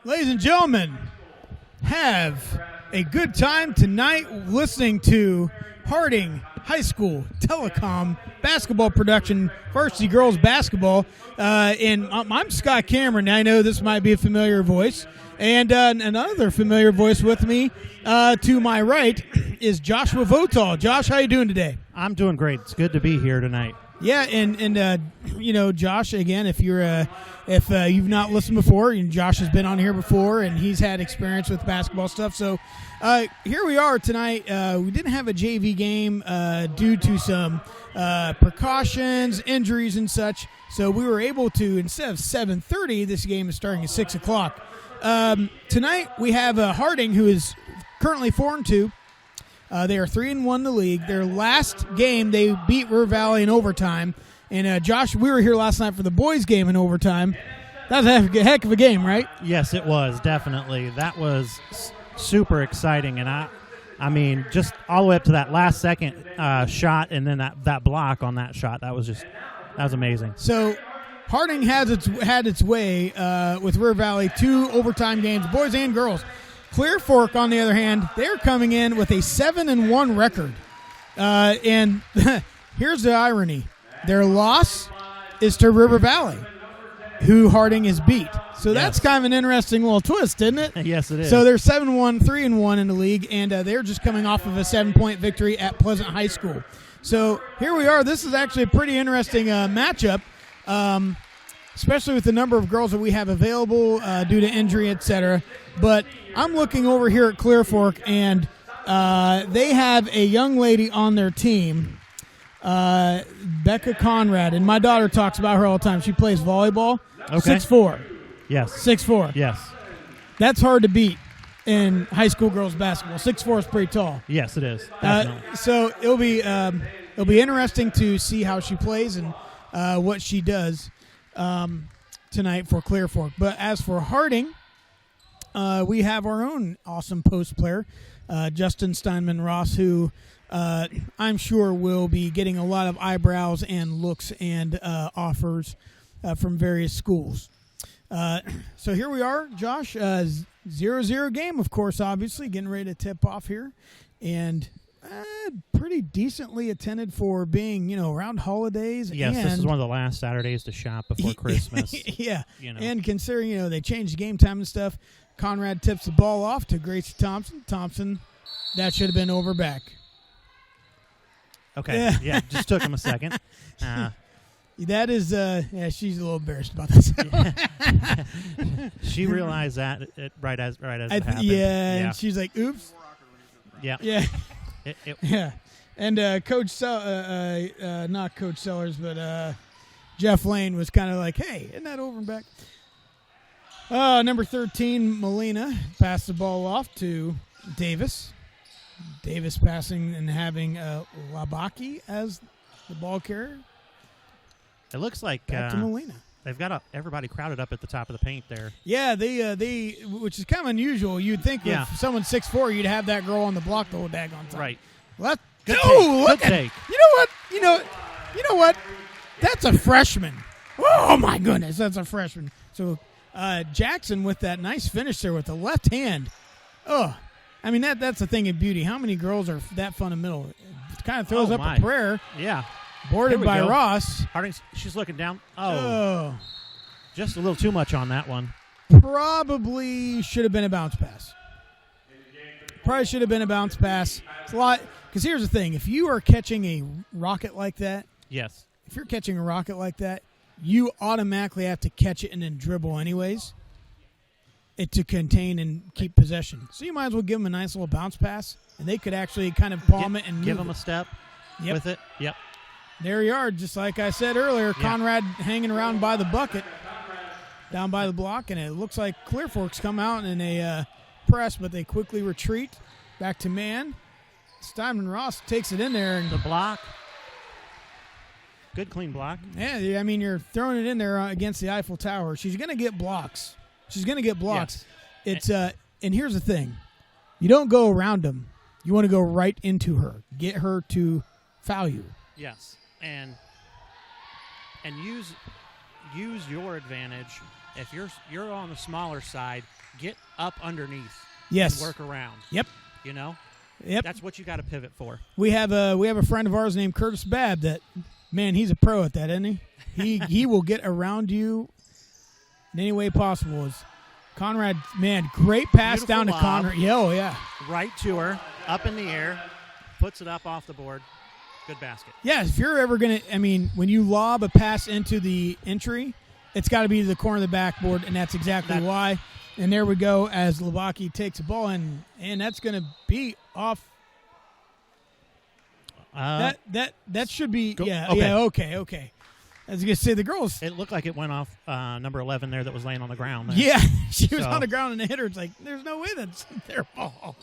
Ladies and gentlemen, have a good time tonight listening to Harding High School Telecom basketball production, varsity girls basketball. And I'm Scott Cameron. I know this might be a familiar voice. And another familiar voice with me to my right is Joshua Votal. Josh, how you doing today? I'm doing great. It's good to be here tonight. Yeah, and Josh, again, if you've not listened before, Josh has been on here before, and he's had experience with basketball stuff. So here we are tonight. We didn't have a JV game due to some precautions, injuries, and such. So we were able to, instead of 7:30, this game is starting at 6 o'clock. Tonight we have Harding, who is currently 4-2. They are 3-1 in the league. Their last game, they beat River Valley in overtime. And, Josh, we were here last night for the boys' game in overtime. That was a heck of a game, right? Yes, it was, definitely. That was super exciting. And, I mean, just all the way up to that last second shot and then that block on that shot, that was amazing. So Harding had its way with River Valley, 2 overtime games, boys and girls. Clear Fork, on the other hand, they're coming in with a 7-1 record. And here's the irony. Their loss is to River Valley, who Harding has beat. So that's kind of an interesting little twist, isn't it? Yes, it is. So they're 7-1, 3-1 in the league, and they're just coming off of a 7-point victory at Pleasant High School. So here we are. This is actually a pretty interesting matchup, especially with the number of girls that we have available due to injury, etc. But I'm looking over here at Clear Fork, and they have a young lady on their team, Becca Conrad, and my daughter talks about her all the time. She plays volleyball. Okay. 6'4". Yes. 6'4". Yes. That's hard to beat in high school girls basketball. 6'4" is pretty tall. Yes, it is. Definitely. So it'll be interesting to see how she plays and what she does tonight for Clear Fork. But as for Harding, we have our own awesome post player, Justin Steinman Ross, who I'm sure will be getting a lot of eyebrows and looks and offers from various schools. So here we are, Josh, 0-0 game, of course, obviously, getting ready to tip off here. And pretty decently attended for being, around holidays. Yes, and this is one of the last Saturdays to shop before Christmas. Yeah, and considering, they changed game time and stuff, Conrad tips the ball off to Gracie Thompson. Thompson, that should have been over back. Okay, yeah, just took him a second. That is, she's a little embarrassed about this. She realized that right as it happened. Yeah, and she's like, oops. Yeah. Yeah. Yeah. And Coach not Coach Sellers, but Jeff Lane was kind of like, hey, isn't that over and back? Number 13, Molina, passed the ball off to Davis. Davis passing and having Labaki as the ball carrier. It looks like back to Molina. They've got everybody crowded up at the top of the paint there. Yeah, they which is kind of unusual. You'd think if someone's 6'4", you'd have that girl on the block the whole daggone time. Right. Well, Good take. You know what? That's a freshman. Oh my goodness, that's a freshman. So Jackson with that nice finish there with the left hand. Oh, I mean that's the thing of beauty. How many girls are that fundamental? It kind of throws up a prayer. Yeah. Boarded by Ross. Harding, she's looking down. Oh. Just a little too much on that one. Probably should have been a bounce pass. It's a lot. Because here's the thing. If you are catching a rocket like that. Yes. If you're catching a rocket like that, you automatically have to catch it and then dribble anyways. To contain and keep possession. So you might as well give them a nice little bounce pass. And they could actually kind of palm it and give them a step with it. Yep. There you are, just like I said earlier, Conrad hanging around by the bucket, down by the block, and it looks like Clear Fork's come out in a press, but they quickly retreat back to man. Steinman Ross takes it in there. And the block. Good clean block. Yeah, I mean, you're throwing it in there against the Eiffel Tower. She's going to get blocks. Yes. It's and here's the thing. You don't go around them. You want to go right into her. Get her to foul you. Yes. And use your advantage if you're on the smaller side, get up underneath. Yes. And work around. Yep. You know. Yep. That's what you got to pivot for. We have a friend of ours named Curtis Babb that, man, he's a pro at that, isn't he? He will get around you in any way possible. Conrad, man, great pass Beautiful down to lob. Conrad. Yeah, oh, yeah. Right to her, up in the air, puts it up off the board. Good basket. Yeah, if you're ever going to, when you lob a pass into the entry, it's got to be to the corner of the backboard, and that's exactly why. And there we go as Labaki takes the ball, and that's going to be off. That should be, okay. I was going to say, the girls. It looked like it went off number 11 there that was laying on the ground. There. Yeah, she was on the ground, and the hitter, it's like, there's no way that's their ball.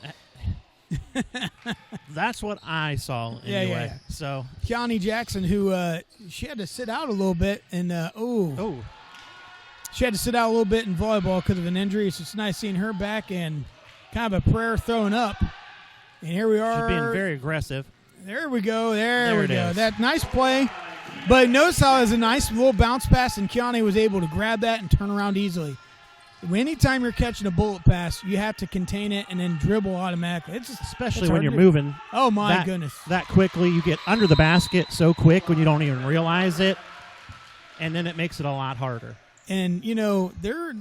That's what I saw anyway. Yeah. So Keani Jackson, who she had to sit out a little bit, and she had to sit out a little bit in volleyball because of an injury. So it's nice seeing her back and kind of a prayer thrown up. And here we are. She's being very aggressive. There we go. There we go. Is. That nice play. But notice how it was a nice little bounce pass, and Keani was able to grab that and turn around easily. Anytime you're catching a bullet pass, you have to contain it and then dribble automatically. Especially when you're moving. Oh, my goodness. That quickly. You get under the basket so quick when you don't even realize it, and then it makes it a lot harder. And, they're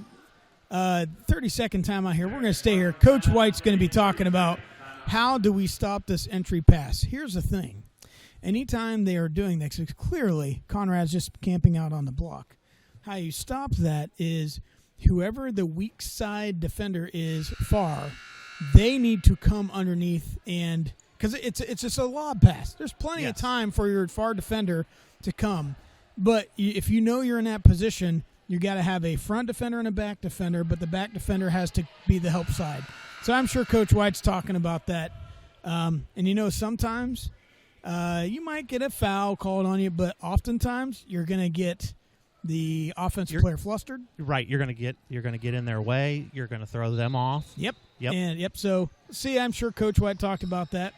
30-second time out here. We're going to stay here. Coach White's going to be talking about how do we stop this entry pass. Here's the thing. Anytime they are doing this, clearly Conrad's just camping out on the block. How you stop that is whoever the weak side defender is far, they need to come underneath, and because it's just a lob pass. There's plenty of time for your far defender to come. But if you know you're in that position, you got to have a front defender and a back defender, but the back defender has to be the help side. So I'm sure Coach White's talking about that. And sometimes you might get a foul called on you, but oftentimes you're going to get the offensive player flustered. Right, you're going to get in their way. You're going to throw them off. Yep. So I'm sure Coach White talked about that.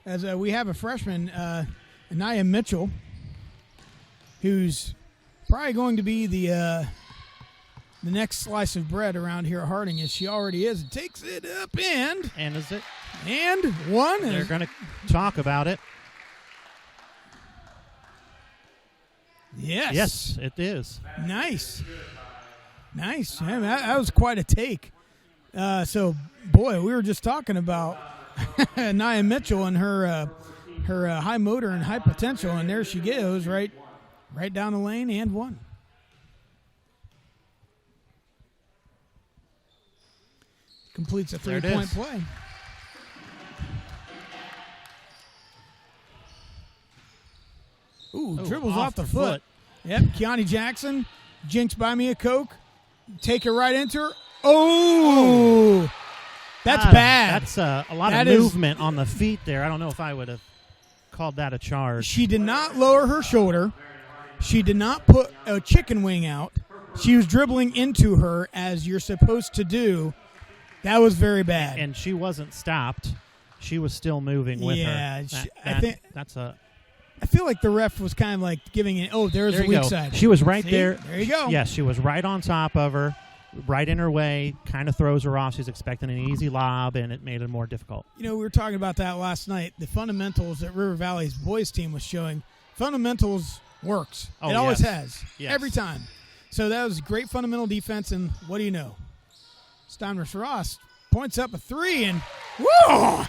As we have a freshman, Anaya Mitchell, who's probably going to be the next slice of bread around here at Harding, as she already is. Takes it up and is it? And one. They're going to talk about it. Yes, it is. Nice. Man, that was quite a take. So, boy, we were just talking about Nia Mitchell and her high motor and high potential, and there she goes, right down the lane and one. Completes a 3-point play. Dribbles off the foot. Yep, Keani Jackson, jinx buy me a Coke, take it right into her. Oh, that's bad. That's a lot of movement on the feet there. I don't know if I would have called that a charge. She did not lower her shoulder. She did not put a chicken wing out. She was dribbling into her as you're supposed to do. That was very bad. And she wasn't stopped. She was still moving with her. I feel like the ref was kind of like giving it, there's the weak side. She was right there. There you go. Yes, she was right on top of her, right in her way, kind of throws her off. She's expecting an easy lob, and it made it more difficult. We were talking about that last night. The fundamentals that River Valley's boys team was showing, fundamentals works. It always has. Yes. Every time. So that was great fundamental defense, and what do you know? Steiners Ross points up a 3, and whoa!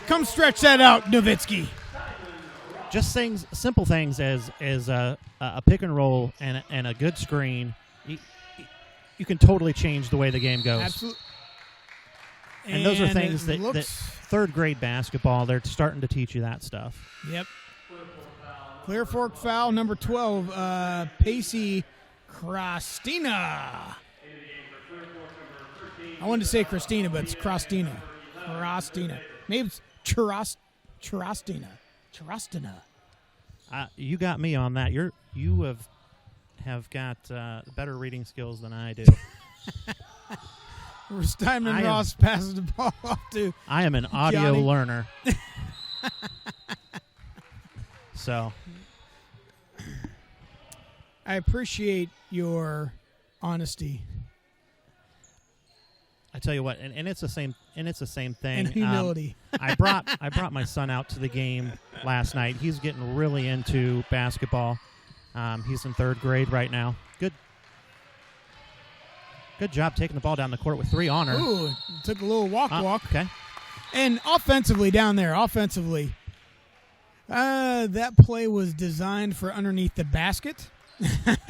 Come stretch that out, Nowitzki. Just simple things as a pick and roll and a good screen. You can totally change the way the game goes. Absolutely. And those are things that third grade basketball, they're starting to teach you that stuff. Yep. Clear fork foul, number 12, Pacey Krastina. I wanted to say Christina, but it's Krastina. Maybe it's Churastina. You got me on that. You have got better reading skills than I do. Steinman Ross passes the ball off to I am an audio learner. So I appreciate your honesty I tell you what, and it's the same, thing. and humility. I brought my son out to the game last night. He's getting really into basketball. He's in 3rd grade right now. Good job taking the ball down the court with 3 on her. Ooh, took a little walk. Okay. And offensively down there, that play was designed for underneath the basket.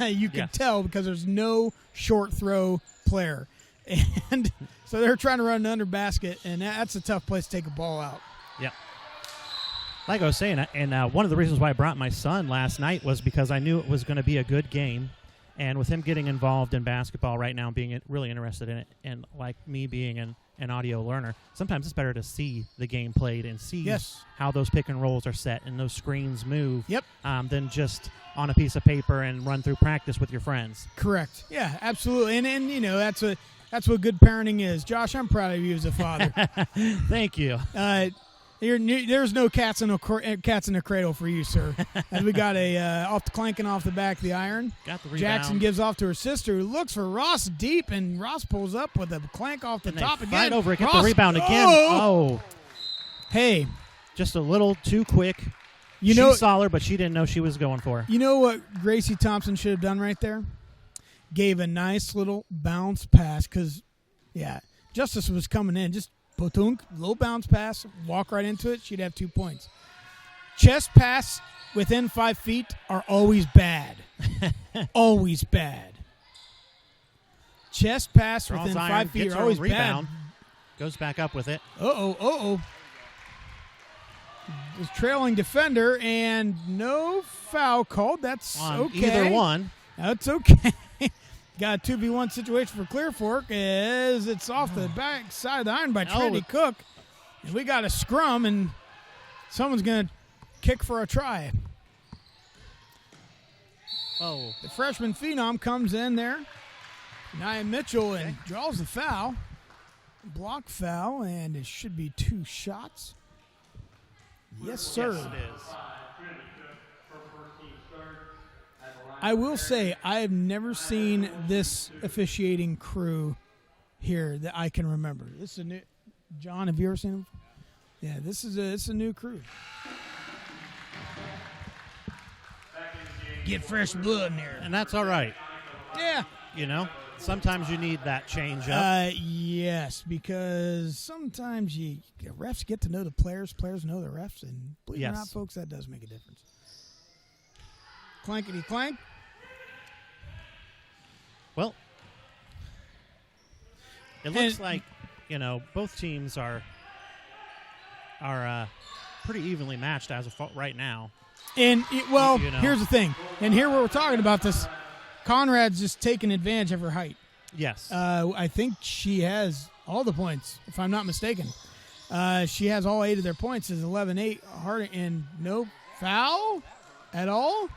You can tell because there's no short throw player. And so they're trying to run under basket, and that's a tough place to take a ball out. Yeah. Like I was saying, and one of the reasons why I brought my son last night was because I knew it was going to be a good game. And with him getting involved in basketball right now, being really interested in it, and like me being an audio learner, sometimes it's better to see the game played and see how those pick and rolls are set and those screens move than just on a piece of paper and run through practice with your friends. Correct. Yeah, absolutely. And you know, that's what good parenting is. Josh, I'm proud of you as a father. Thank you. There's no cats in a cradle for you, sir. As we got a clanking off the back of the iron. Got the rebound. Jackson gives off to her sister, who looks for Ross deep, and Ross pulls up with a clank off the top again. Fight over it, get Ross, the rebound again. Oh. Hey. Just a little too quick. She saw her, but she didn't know she was going for her. You know what Gracie Thompson should have done right there? Gave a nice little bounce pass because, Justice was coming in. Just potunk, low bounce pass, walk right into it. She'd have 2 points. Chest pass within 5 feet are always bad. Always bad. Chest pass within 5 feet are always rebound, bad. Goes back up with it. Uh-oh. The trailing defender, and no foul called. That's okay. Either one. That's okay. Got a 2v1 situation for Clear Fork as it's off the back side of the iron by Trinity Cook. And we got a scrum, and someone's going to kick for a try. Oh. The freshman phenom comes in there. Nia Mitchell and draws the foul. Block foul, and it should be 2 shots. Yes, sir. Yes, it is. I will say I have never seen this officiating crew here that I can remember. This is a new. John, have you ever seen them? Yeah, it's a new crew. Get fresh blood in there, and that's all right. Yeah, sometimes you need that change up. Yes, because sometimes refs get to know the players know the refs, and believe it or not, folks, that does make a difference. Clankety clank. Well, it looks like both teams are pretty evenly matched as of right now. And here's the thing, and here we're talking about this. Conrad's just taking advantage of her height. Yes, I think she has all the points, if I'm not mistaken. She has all 8 of their points. Is 11-8 hard, and no foul at all.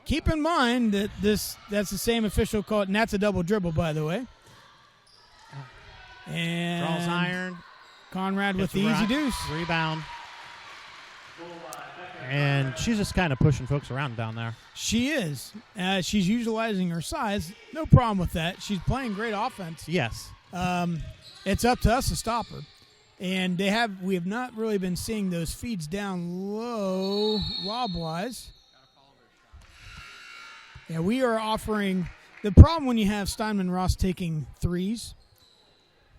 Keep in mind that that's the same official call, and that's a double dribble, by the way. And draws iron. Conrad with the easy deuce. Rebound. And she's just kind of pushing folks around down there. She is. She's utilizing her size. No problem with that. She's playing great offense. Yes. It's up to us to stop her. And we have not really been seeing those feeds down low lob-wise. Yeah, we are offering – the problem when you have Steinman Ross taking threes,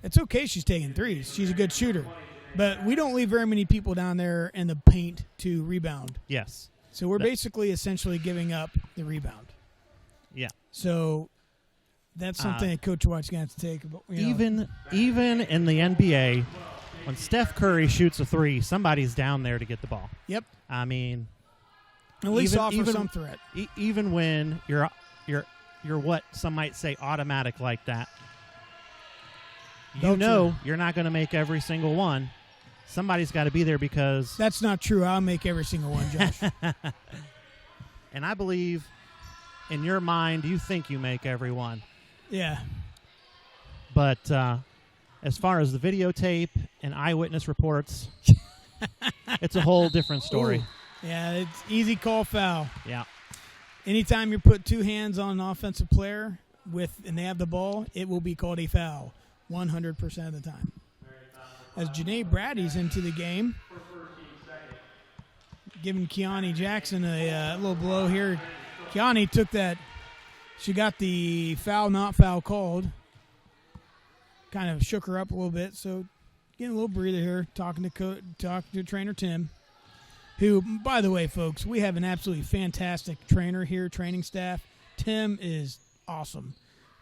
it's okay she's taking threes. She's a good shooter. But we don't leave very many people down there in the paint to rebound. Yes. So we're basically essentially giving up the rebound. Yeah. So that's something that Coach White's going to have to take. Even in the NBA, when Steph Curry shoots a three, somebody's down there to get the ball. Yep. I mean – at least offer some threat. Even when you're what some might say automatic like that, you're not going to make every single one. Somebody's got to be there because that's not true. I'll make every single one, Josh. And I believe in your mind you think you make every one. Yeah. But as far as the videotape and eyewitness reports, it's a whole different story. Ooh. Yeah, it's easy call foul. Yeah. anytime you put two hands on an offensive player and they have the ball, it will be called a foul 100% of the time. As Janae Brady's into the game, giving Kiani Jackson a little blow here. Kiani took that. She got the foul, not foul called. Kind of shook her up a little bit. So getting a little breather here, talking to trainer Tim, who, by the way, folks, we have an absolutely fantastic trainer here, training staff. Tim is awesome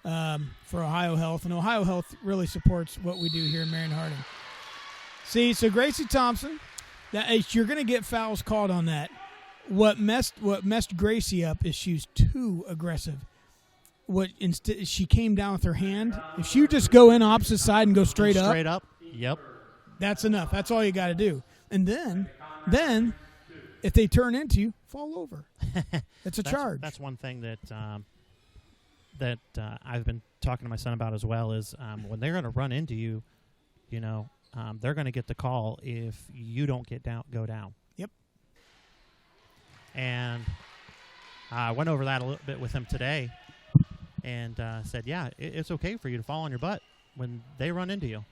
for Ohio Health, and Ohio Health really supports what we do here in Marion Harding. See, so Gracie Thompson, you're going to get fouls called on that. What messed Gracie up is she was too aggressive. Instead she came down with her hand. If she would just go in opposite side and go straight up, yep, that's enough. That's all you got to do. And then if they turn into you, fall over. It's a charge. That's one thing that I've been talking to my son about as well is when they're going to run into you, they're going to get the call if you don't go down. Yep. And I went over that a little bit with him today and said, yeah, it's okay for you to fall on your butt when they run into you.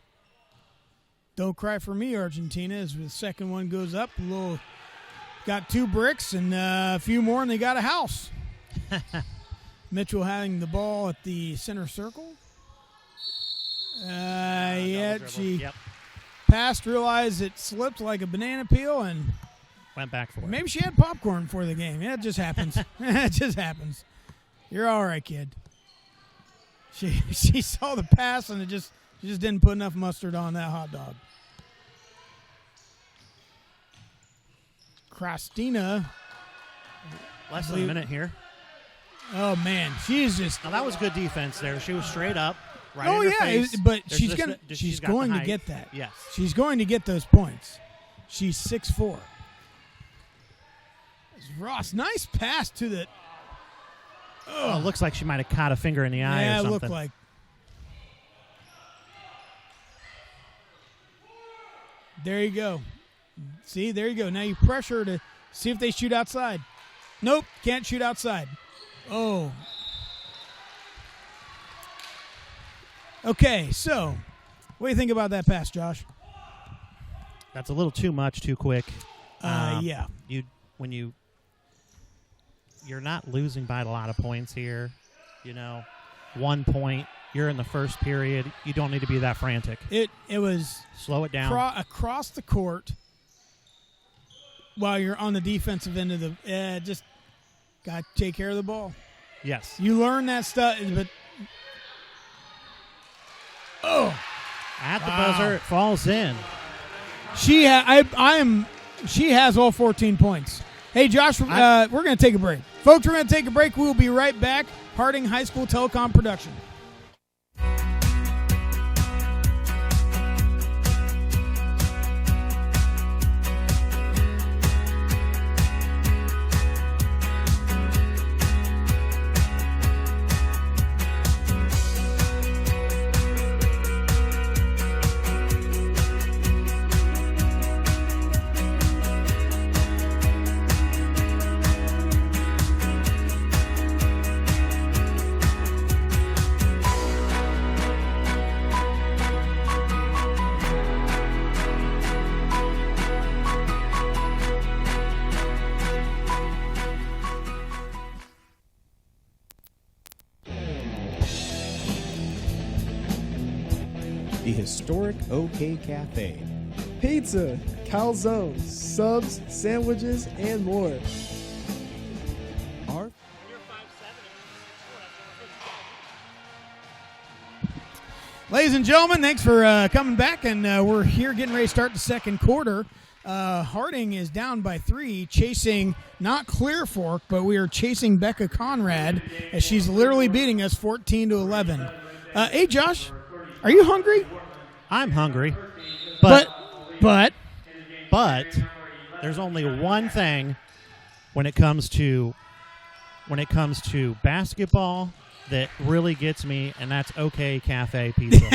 Don't cry for me, Argentina, as the second one goes up. Got 2 bricks and a few more, and they got a house. Mitchell having the ball at the center circle. She passed, realized it slipped like a banana peel, and went back for it. Maybe she had popcorn before the game. Yeah, it just happens. It just happens. You're all right, kid. She saw the pass, and she just didn't put enough mustard on that hot dog. Christina. Less than a minute here. Oh, man. She's just. Now, that was good defense there. She was straight up. Right oh, in her yeah. face. But she's going to get that. Yes. She's going to get those points. She's 6'4". Ross, nice pass to the. Oh, looks like she might have caught a finger in the eye or something. Yeah, it looked like. There you go. See, there you go. Now you pressure to see if they shoot outside. Nope, can't shoot outside. Oh. Okay, so what do you think about that pass, Josh? That's a little too much, too quick. Yeah. You're not losing by a lot of points here. 1 point. You're in the first period. You don't need to be that frantic. It was slow it down across the court while you're on the defensive end of the. Just got to take care of the ball. Yes, you learn that stuff, but at the buzzer it falls in. She has all 14 points. Hey, Josh, we're going to take a break. Folks, we're going to take a break. We'll be right back. Harding High School Telecom Production. The historic OK Cafe. Pizza, calzones, subs, sandwiches, and more. Ladies and gentlemen, thanks for coming back, and we're here getting ready to start the second quarter. Harding is down by 3, chasing not Clear Fork, but we are chasing Becca Conrad as she's literally beating us 14-11. Hey, Josh, are you hungry? I'm hungry, but there's only one thing when it comes to basketball that really gets me, and that's OK Cafe Pizza.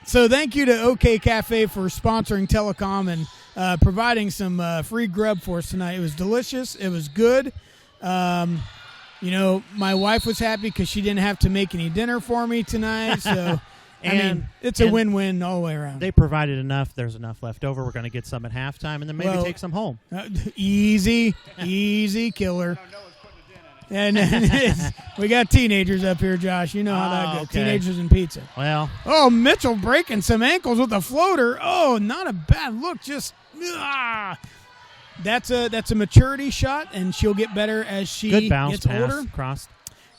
So thank you to OK Cafe for sponsoring Telecom and providing some free grub for us tonight. It was delicious. It was good. my wife was happy because she didn't have to make any dinner for me tonight. So, it's a win-win all the way around. They provided enough. There's enough left over. We're going to get some at halftime, and then maybe take some home. Easy killer. And we got teenagers up here, Josh. You know how that goes. Okay. Teenagers and pizza. Well, Mitchell breaking some ankles with a floater. Oh, not a bad look. Just that's a maturity shot, and she'll get better as she good bounce gets pass older. Crossed.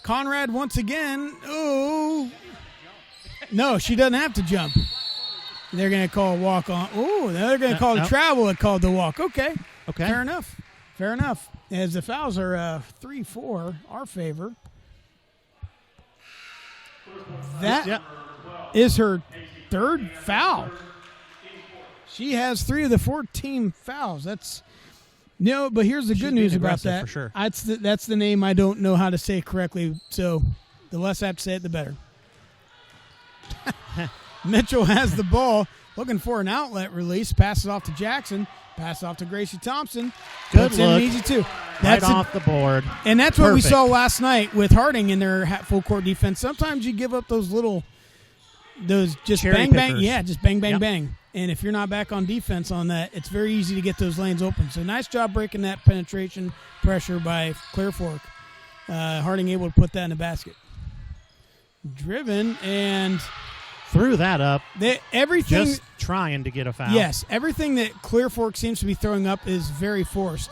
Conrad once again. Oh, no, she doesn't have to jump. They're going to call a walk on. Oh, they're going to call the travel. It called the walk. Okay. Fair enough. As the fouls are 3-4, our favor. That is her third foul. She has 3 of the 14 fouls. But here's the good news about that. For sure. That's the name I don't know how to say correctly, so the less I have to say it, the better. Mitchell has the ball, looking for an outlet release, passes off to Jackson. Pass off to Gracie Thompson. Good Puts look. In easy too. Right off the board. And that's what we saw last night with Harding in their full court defense. Sometimes you give up those just cherry bang, bang. pickers. Yeah, just bang, bang, bang. And if you're not back on defense on that, it's very easy to get those lanes open. So nice job breaking that penetration pressure by Clear Fork. Harding able to put that in the basket. Driven and threw that up. Everything just trying to get a foul. Yes, everything that Clear Fork seems to be throwing up is very forced.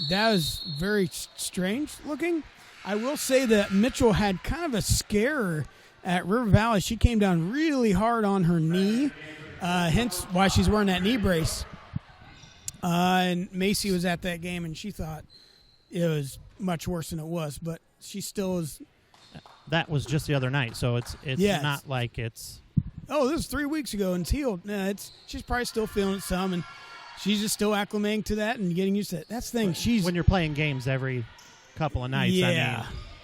That was very strange looking. I will say that Mitchell had kind of a scare at River Valley. She came down really hard on her knee, hence why she's wearing that knee brace. And Macy was at that game, and she thought it was much worse than it was, but she still is. That was just the other night, so it's not like it's. Oh, this is 3 weeks ago and it's healed. No, she's probably still feeling it some, and she's just still acclimating to that and getting used to it. That's the thing. When you're playing games every couple of nights,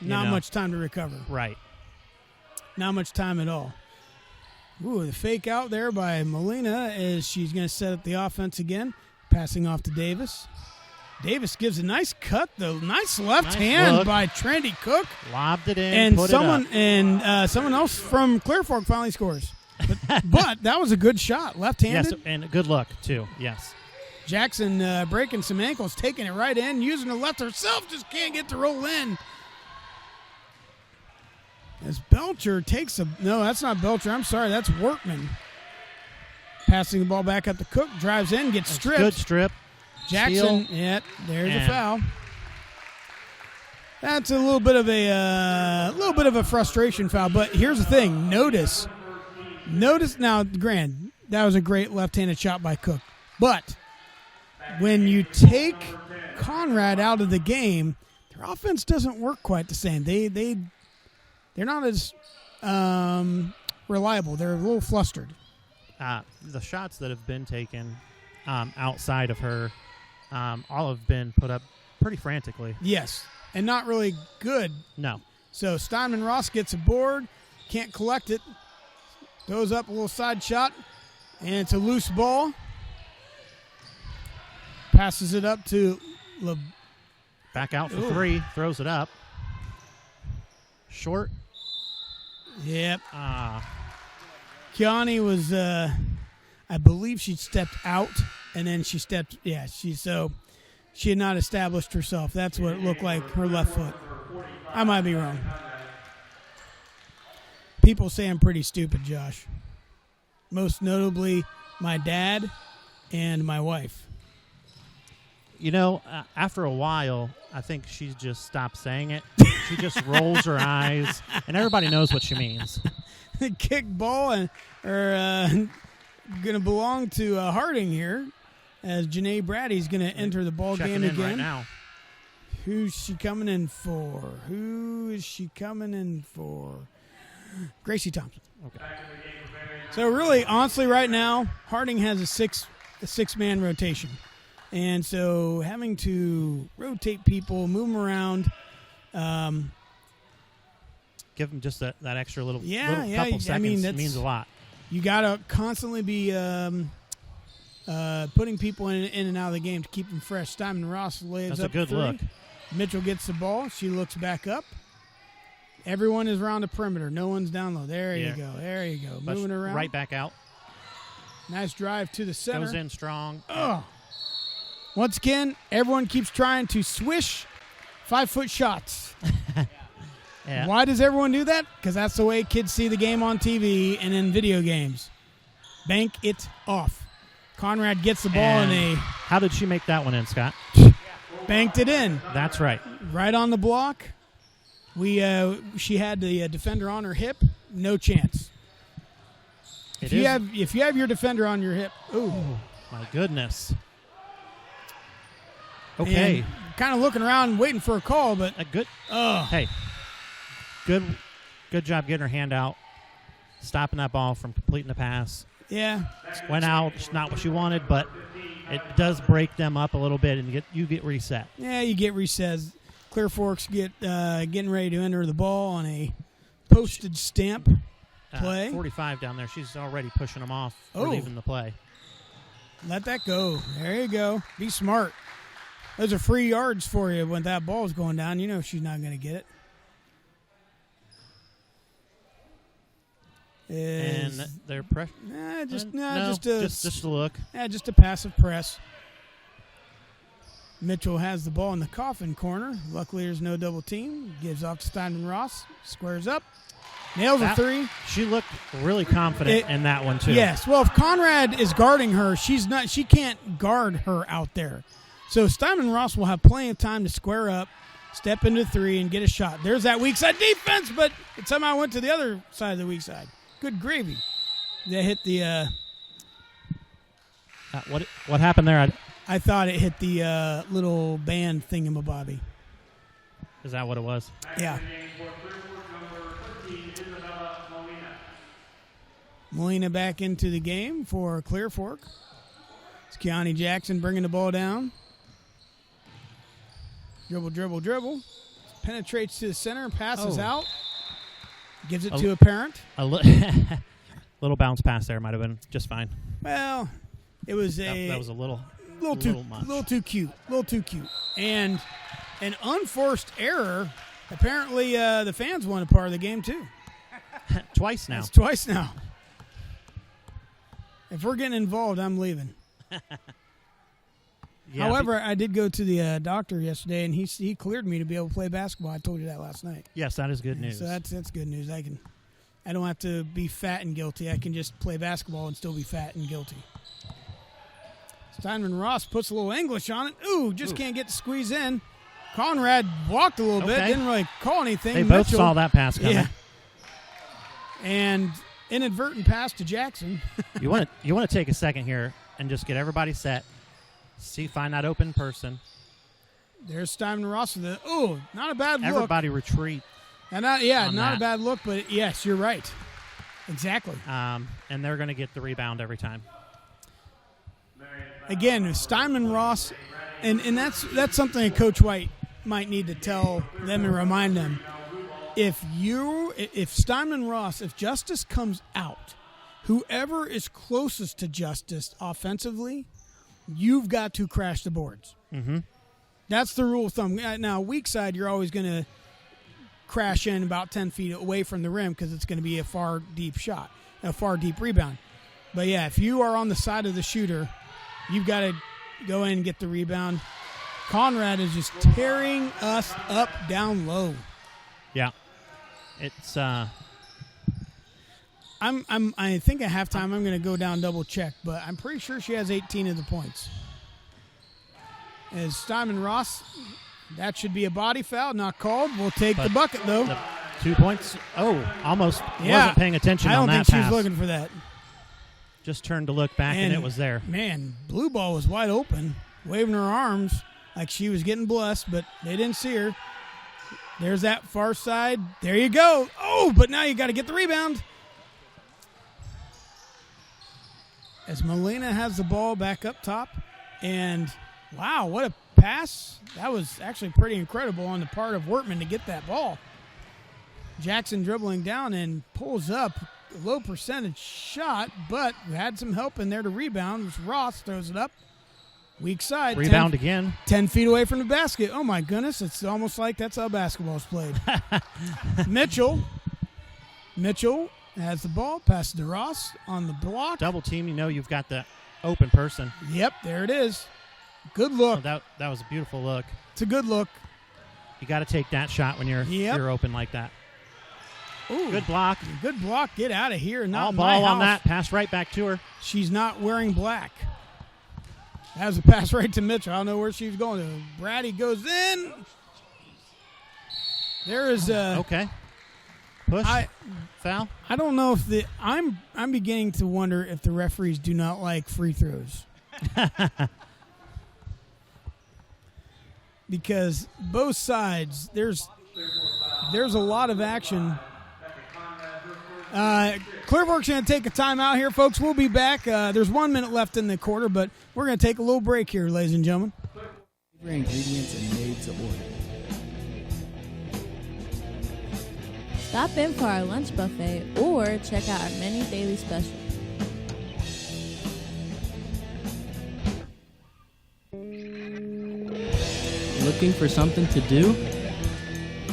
not much time to recover. Right. Not much time at all. Ooh, the fake out there by Molina as she's going to set up the offense again, passing off to Davis. Davis gives a nice cut, though. Nice left hand look by Trendy Cook. Lobbed it in, and put someone it up. And someone else from Clear Fork finally scores. But that was a good shot, left-handed. Yes, and good look too. Yes. Jackson breaking some ankles, taking it right in, using the left herself, just can't get to roll in. As Belcher takes no, that's not Belcher. I'm sorry, that's Workman. Passing the ball back up to Cook, drives in, gets stripped. Good strip. Jackson, Steal. There's a foul. That's a little bit of a frustration foul. But here's the thing: notice now, Grand. That was a great left-handed shot by Cook. But when you take Conrad out of the game, their offense doesn't work quite the same. They're not as reliable. They're a little flustered. The shots that have been taken outside of her, all have been put up pretty frantically. Yes, and not really good. No. So Steinman Ross gets a board, can't collect it, goes up a little side shot, and it's a loose ball. Passes it up to back out for three, throws it up. Short. Yep. Kiani was, I believe she stepped out, and then she stepped, she had not established herself. That's what it looked like, her left foot. I might be wrong. People say I'm pretty stupid, Josh. Most notably, my dad and my wife. You know, after a while, I think she just stopped saying it. She just rolls her eyes, and everybody knows what she means. The kick ball going to belong to Harding here, as Janae Brady's going to enter the ball game again. Right now. Who's she coming in for? Who is she coming in for? Gracie Thompson. Okay. So really, honestly, right now, Harding has a six-man rotation. And so having to rotate people, move them around. Give them just that extra little couple seconds. I mean, means a lot. You got to constantly be putting people in and out of the game to keep them fresh. Steinman Ross lays That's up a good three. look. Mitchell gets the ball. She looks back up. Everyone is around the perimeter. No one's down low. There you go. There you go. Moving around. Right back out. Nice drive to the center. Goes in strong. Oh. Once again, everyone keeps trying to swish 5-foot shots. Yeah. Why does everyone do that? Because that's the way kids see the game on TV and in video games. Bank it off. Conrad gets the ball And how did she make that one in, Scott? banked it in. That's right. Right on the block. She had the defender on her hip. No chance. If you have your defender on your hip, ooh, my goodness. Okay, kind of looking around, waiting for a call, but a good. Hey, good job getting her hand out, stopping that ball from completing the pass. Yeah, went out. It's not what she wanted, but it does break them up a little bit, and you get reset. Yeah, you get reset. Clear Forks getting ready to enter the ball on a postage stamp play. 45 down there. She's already pushing them off for leaving the play. Let that go. There you go. Be smart. Those are free yards for you when that ball is going down. You know she's not going to get it. And they're press. Just a look. Yeah, just a passive press. Mitchell has the ball in the coffin corner. Luckily, there's no double team. Gives off to Steinman Ross. Squares up. Nails a three. She looked really confident in that one too. Yes. Well, if Conrad is guarding her, she can't guard her out there. So Steinman Ross will have plenty of time to square up, step into three, and get a shot. There's that weak side defense, but it somehow went to the other side of the weak side. Good gravy. They hit the. What happened there? I thought it hit the little band thingamabobby. Is that what it was? Yeah. Molina back into the game for Clear Fork. It's Keani Jackson bringing the ball down. Dribble. Penetrates to the center and passes out. Gives it to a parent. Little bounce pass there might have been just fine. Well, it was that was a little much. Little too cute. And an unforced error. Apparently, the fans want a part of the game too. Twice now. It's twice now. If we're getting involved, I'm leaving. Yeah, However, I did go to the doctor yesterday, and he cleared me to be able to play basketball. I told you that last night. Yes, that is good news. So that's good news. I don't have to be fat and guilty. I can just play basketball and still be fat and guilty. Steinman Ross puts a little English on it. Just can't get to squeeze in. Conrad walked a little bit, didn't really call anything. They both saw that pass coming. Yeah. And inadvertent pass to Jackson. You want to take a second here and just get everybody set. Find that open person. There's Steinman Ross with not a bad look. Everybody retreat. And not a bad look, but yes, you're right. Exactly. And they're going to get the rebound every time. Again, Steinman Ross, and that's something that Coach White might need to tell them and remind them. If Steinman Ross, if Justice comes out, whoever is closest to Justice offensively, you've got to crash the boards. Mm-hmm. That's the rule of thumb. Now, weak side, you're always going to crash in about 10 feet away from the rim because it's going to be a far deep shot, a far deep rebound. But, yeah, if you are on the side of the shooter, you've got to go in and get the rebound. Conrad is just tearing us up down low. Yeah. It's I think at halftime I'm going to go down double check, but I'm pretty sure she has 18 of the points. As Steinman Ross, that should be a body foul, not called. We'll take the bucket though. 2 points. Almost wasn't paying attention on that I don't think she was looking for that. Just turned to look back and it was there. Man, blue ball was wide open, waving her arms like she was getting blessed, but they didn't see her. There's that far side. There you go. But now you got to get the rebound. As Molina has the ball back up top. And, wow, what a pass. That was actually pretty incredible on the part of Wortman to get that ball. Jackson dribbling down and pulls up. A low percentage shot, but we had some help in there to rebound. Ross throws it up. Weak side. Rebound again. 10 feet away from the basket. Oh, my goodness. It's almost like that's how basketball's played. Mitchell has the ball. Passes to Ross on the block. Double team, you've got the open person. Yep, there it is. Good look. Oh, that was a beautiful look. It's a good look. You got to take that shot when you're open like that. Ooh, good block. Good block. Get out of here. Not All in ball my on house. that. Pass right back to her. She's not wearing black. That was a pass right to Mitchell. I don't know where she's going to. Brady goes in. There is a okay. Push. Foul. I don't know if I'm beginning to wonder if the referees do not like free throws. Because both sides, there's a lot of action. Clear Fork's going to take a timeout here, folks. We'll be back. There's 1 minute left in the quarter, but we're going to take a little break here, ladies and gentlemen. Favorite ingredients and made to order. Stop in for our lunch buffet or check out our many daily specials. Looking for something to do?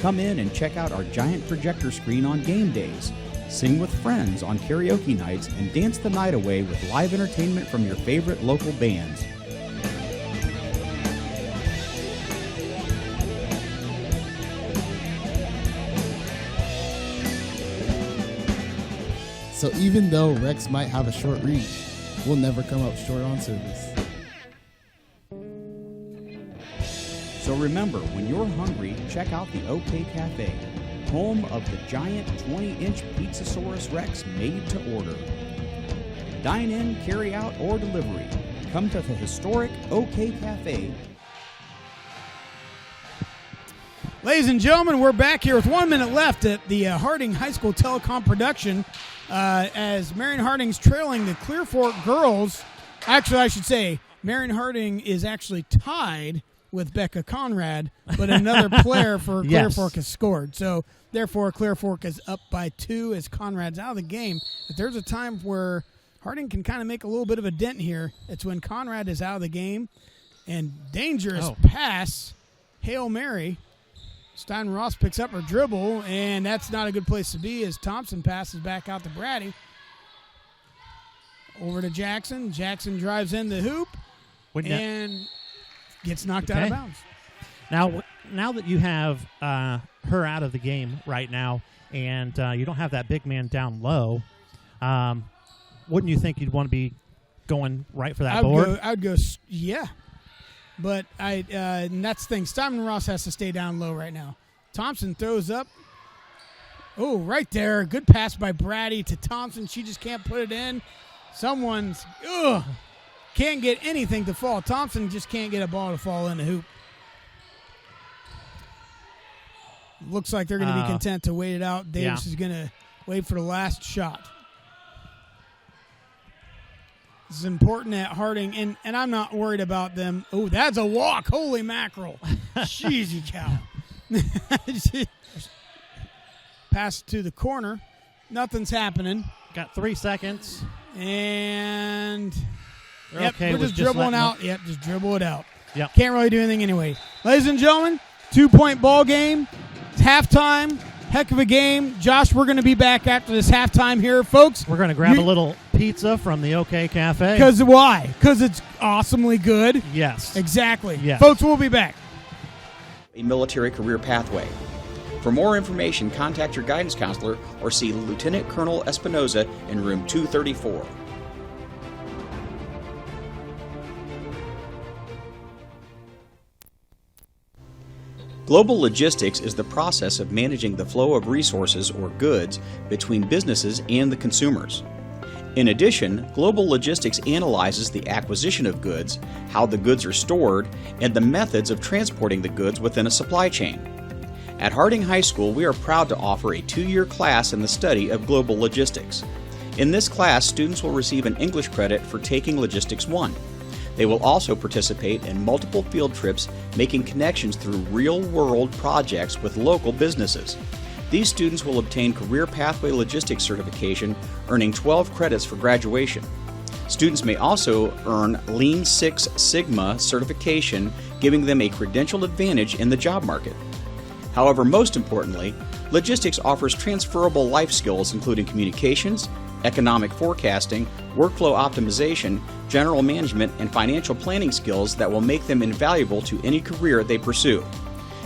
Come in and check out our giant projector screen on game days. Sing with friends on karaoke nights and dance the night away with live entertainment from your favorite local bands. So even though Rex might have a short reach, we'll never come up short on service. So remember, when you're hungry, check out the OK Cafe, home of the giant 20-inch Pizzasaurus Rex made to order. Dine in, carry out, or delivery. Come to the historic OK Cafe. Ladies and gentlemen, we're back here with 1 minute left at the Harding High School Telecom production as Marion Harding's trailing the Clear Fork girls. Actually, I should say Marion Harding is actually tied with Becca Conrad, but another player for Clear Fork has scored. So, therefore, Clear Fork is up by 2 as Conrad's out of the game. If there's a time where Harding can kind of make a little bit of a dent here, it's when Conrad is out of the game. And dangerous pass, Hail Mary. Stein Ross picks up her dribble, and that's not a good place to be as Thompson passes back out to Brady. Over to Jackson. Jackson drives in the hoop and gets knocked out of bounds. Now that you have her out of the game right now and you don't have that big man down low, wouldn't you think you'd want to be going right for that board? I would go, yeah. But and that's the thing. Steinman Ross has to stay down low right now. Thompson throws up. Oh, right there. Good pass by Brady to Thompson. She just can't put it in. Someone's can't get anything to fall. Thompson just can't get a ball to fall in the hoop. Looks like they're going to be content to wait it out. Davis is going to wait for the last shot. This is important at Harding, and I'm not worried about them. Oh, that's a walk. Holy mackerel. Jeezy cow. Pass to the corner. Nothing's happening. Got 3 seconds. And we're just dribbling out. Yep, just dribble it out. Yep. Can't really do anything anyway. Ladies and gentlemen, 2-point ball game. It's halftime. Heck of a game. Josh, we're going to be back after this halftime here, folks. We're going to grab a little pizza from the OK Cafe. Because why? Because it's awesomely good? Yes. Exactly. Yes. Folks, we'll be back. A military career pathway. For more information, contact your guidance counselor or see Lieutenant Colonel Espinoza in room 234. Global logistics is the process of managing the flow of resources or goods between businesses and the consumers. In addition, global logistics analyzes the acquisition of goods, how the goods are stored, and the methods of transporting the goods within a supply chain. At Harding High School, we are proud to offer a 2-year class in the study of global logistics. In this class, students will receive an English credit for taking Logistics 1. They will also participate in multiple field trips, making connections through real-world projects with local businesses. These students will obtain Career Pathway Logistics certification, earning 12 credits for graduation. Students Students may also earn Lean Six Sigma certification, giving them a credentialed advantage in the job market. However, most importantly, logistics offers transferable life skills including communications, economic forecasting, workflow optimization, general management, and financial planning skills that will make them invaluable to any career they pursue.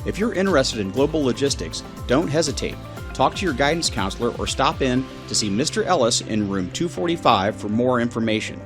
If you're interested in global logistics, don't hesitate. Talk to your guidance counselor or stop in to see Mr. Ellis in room 245 for more information.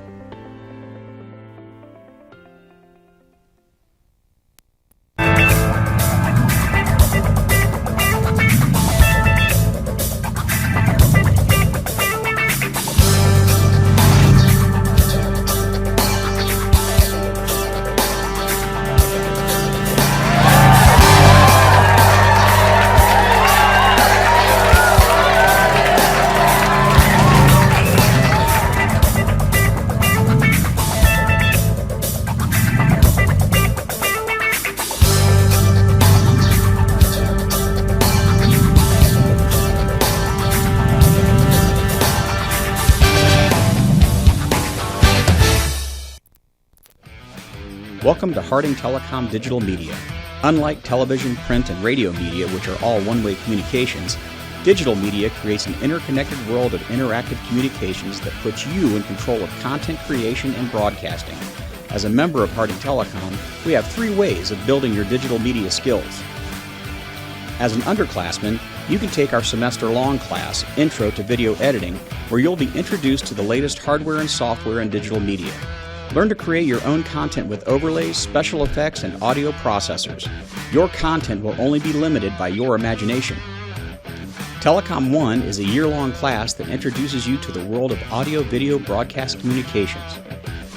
Welcome to Harding Telecom Digital Media. Unlike television, print, and radio media, which are all one-way communications, digital media creates an interconnected world of interactive communications that puts you in control of content creation and broadcasting. As a member of Harding Telecom, we have 3 ways of building your digital media skills. As an underclassman, you can take our semester-long class, Intro to Video Editing, where you'll be introduced to the latest hardware and software in digital media. Learn to create your own content with overlays, special effects, and audio processors. Your content will only be limited by your imagination. Telecom 1 is a year-long class that introduces you to the world of audio-video broadcast communications.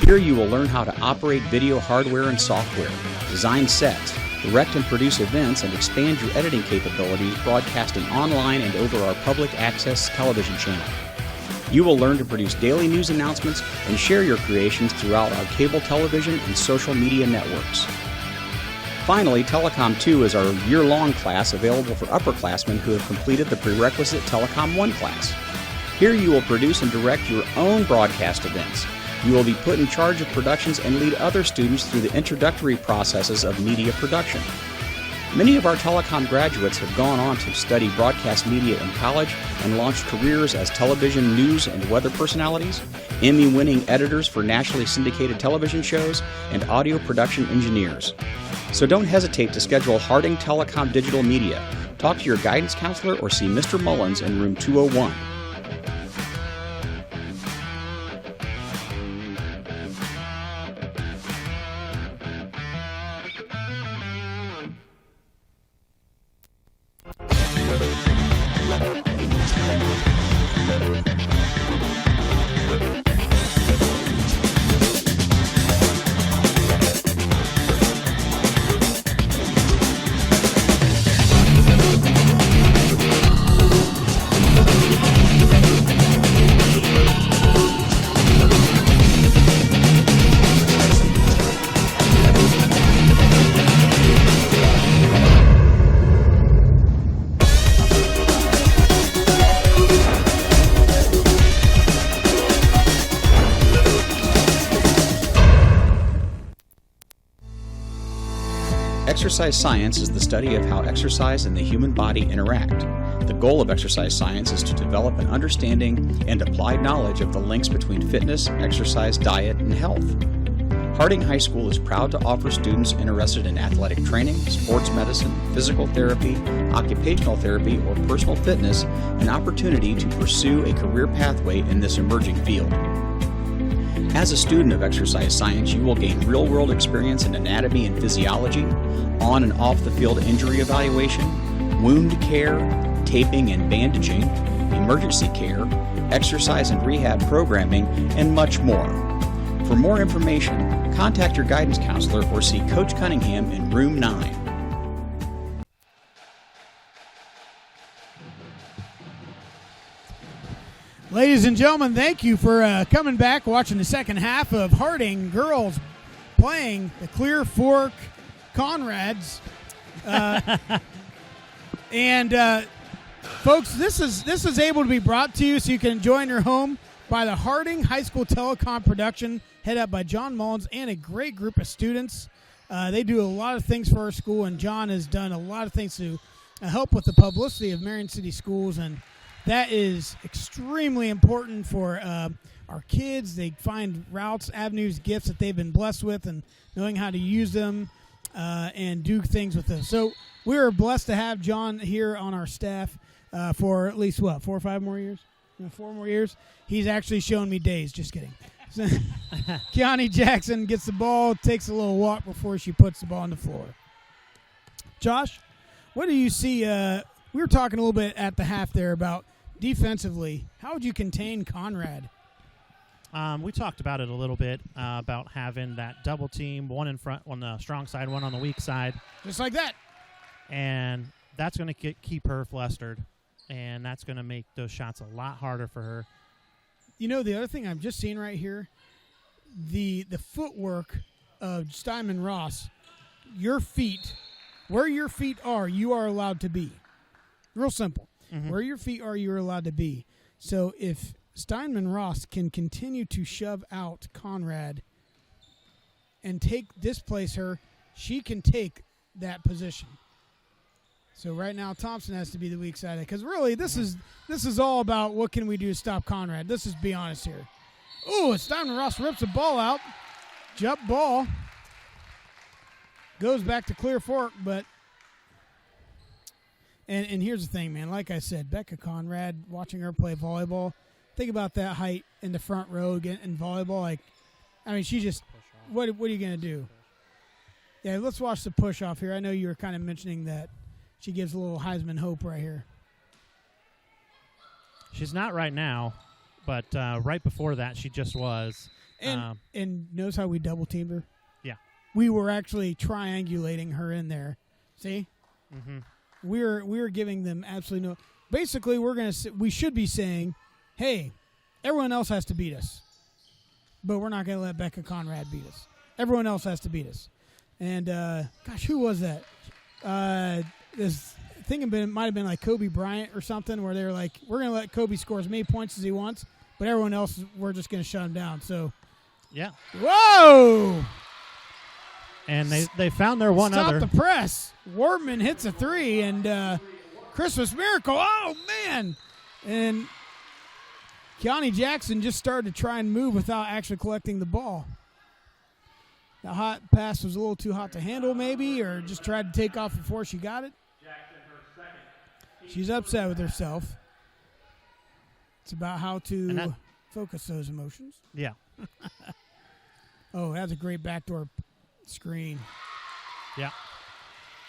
Here you will learn how to operate video hardware and software, design sets, direct and produce events, and expand your editing capabilities broadcasting online and over our public access television channel. You will learn to produce daily news announcements and share your creations throughout our cable television and social media networks. Finally, Telecom 2 is our year-long class available for upperclassmen who have completed the prerequisite Telecom 1 class. Here you will produce and direct your own broadcast events. You will be put in charge of productions and lead other students through the introductory processes of media production. Many of our telecom graduates have gone on to study broadcast media in college and launched careers as television news and weather personalities, Emmy-winning editors for nationally syndicated television shows, and audio production engineers. So don't hesitate to schedule Harding Telecom Digital Media. Talk to your guidance counselor or see Mr. Mullins in room 201. Exercise science is the study of how exercise and the human body interact. The goal of exercise science is to develop an understanding and applied knowledge of the links between fitness, exercise, diet, and health. Harding High School is proud to offer students interested in athletic training, sports medicine, physical therapy, occupational therapy, or personal fitness an opportunity to pursue a career pathway in this emerging field. As a student of exercise science, you will gain real-world experience in anatomy and physiology, on and off-the-field injury evaluation, wound care, taping and bandaging, emergency care, exercise and rehab programming, and much more. For more information, contact your guidance counselor or see Coach Cunningham in room 9. Ladies and gentlemen, thank you for coming back, watching the second half of Harding girls playing the Clear Fork Conrads. And folks, this is able to be brought to you so you can enjoy in your home by the Harding High School Telecom production, headed up by John Mullins and a great group of students. They do a lot of things for our school, and John has done a lot of things to help with the publicity of Marion City Schools, and that is extremely important for our kids. They find routes, avenues, gifts that they've been blessed with, and knowing how to use them and do things with them. So we are blessed to have John here on our staff for at least, 4 or 5 more years? 4 more years? He's actually shown me days. Just kidding. Keani Jackson gets the ball, takes a little walk before she puts the ball on the floor. Josh, what do you see? We were talking a little bit at the half there about defensively. How would you contain Conrad? We talked about it a little bit, about having that double team, one in front on the strong side, one on the weak side. Just like that. And that's going to keep her flustered, and that's going to make those shots a lot harder for her. You know, the other thing I'm just seeing right here, the footwork of Steinman Ross, your feet, where your feet are, you are allowed to be. Real simple. Mm-hmm. Where your feet are, you're allowed to be. So if Steinman Ross can continue to shove out Conrad and displace her, she can take that position. So right now, Thompson has to be the weak side, because really, this is all about what can we do to stop Conrad. Let's just be honest here. Ooh, Steinman Ross rips the ball out. Jump ball. Goes back to Clear Fork, but and here's the thing, man. Like I said, Becca Conrad, watching her play volleyball, think about that height in the front row in volleyball. She just, what are you going to do? Yeah, let's watch the push off here. I know you were kind of mentioning that she gives a little Heisman hope right here. She's not right now, but right before that, she just was. And knows how we double teamed her? Yeah. We were actually triangulating her in there. See? Mm-hmm. We're giving them absolutely no. Basically, we should be saying, hey, everyone else has to beat us, but we're not going to let Becca Conrad beat us. Everyone else has to beat us. And gosh, who was that? This thing might have been like Kobe Bryant or something, where they were like, we're going to let Kobe score as many points as he wants, but everyone else, we're just going to shut him down. So, yeah. Whoa! And they found their one Stop other. the press. Wortman hits a 3, and Christmas Miracle. Oh, man. And Keani Jackson just started to try and move without actually collecting the ball. The hot pass was a little too hot to handle, maybe, or just tried to take off before she got it. She's upset with herself. It's about how to focus those emotions. Yeah. Oh, that's a great backdoor screen. Yeah.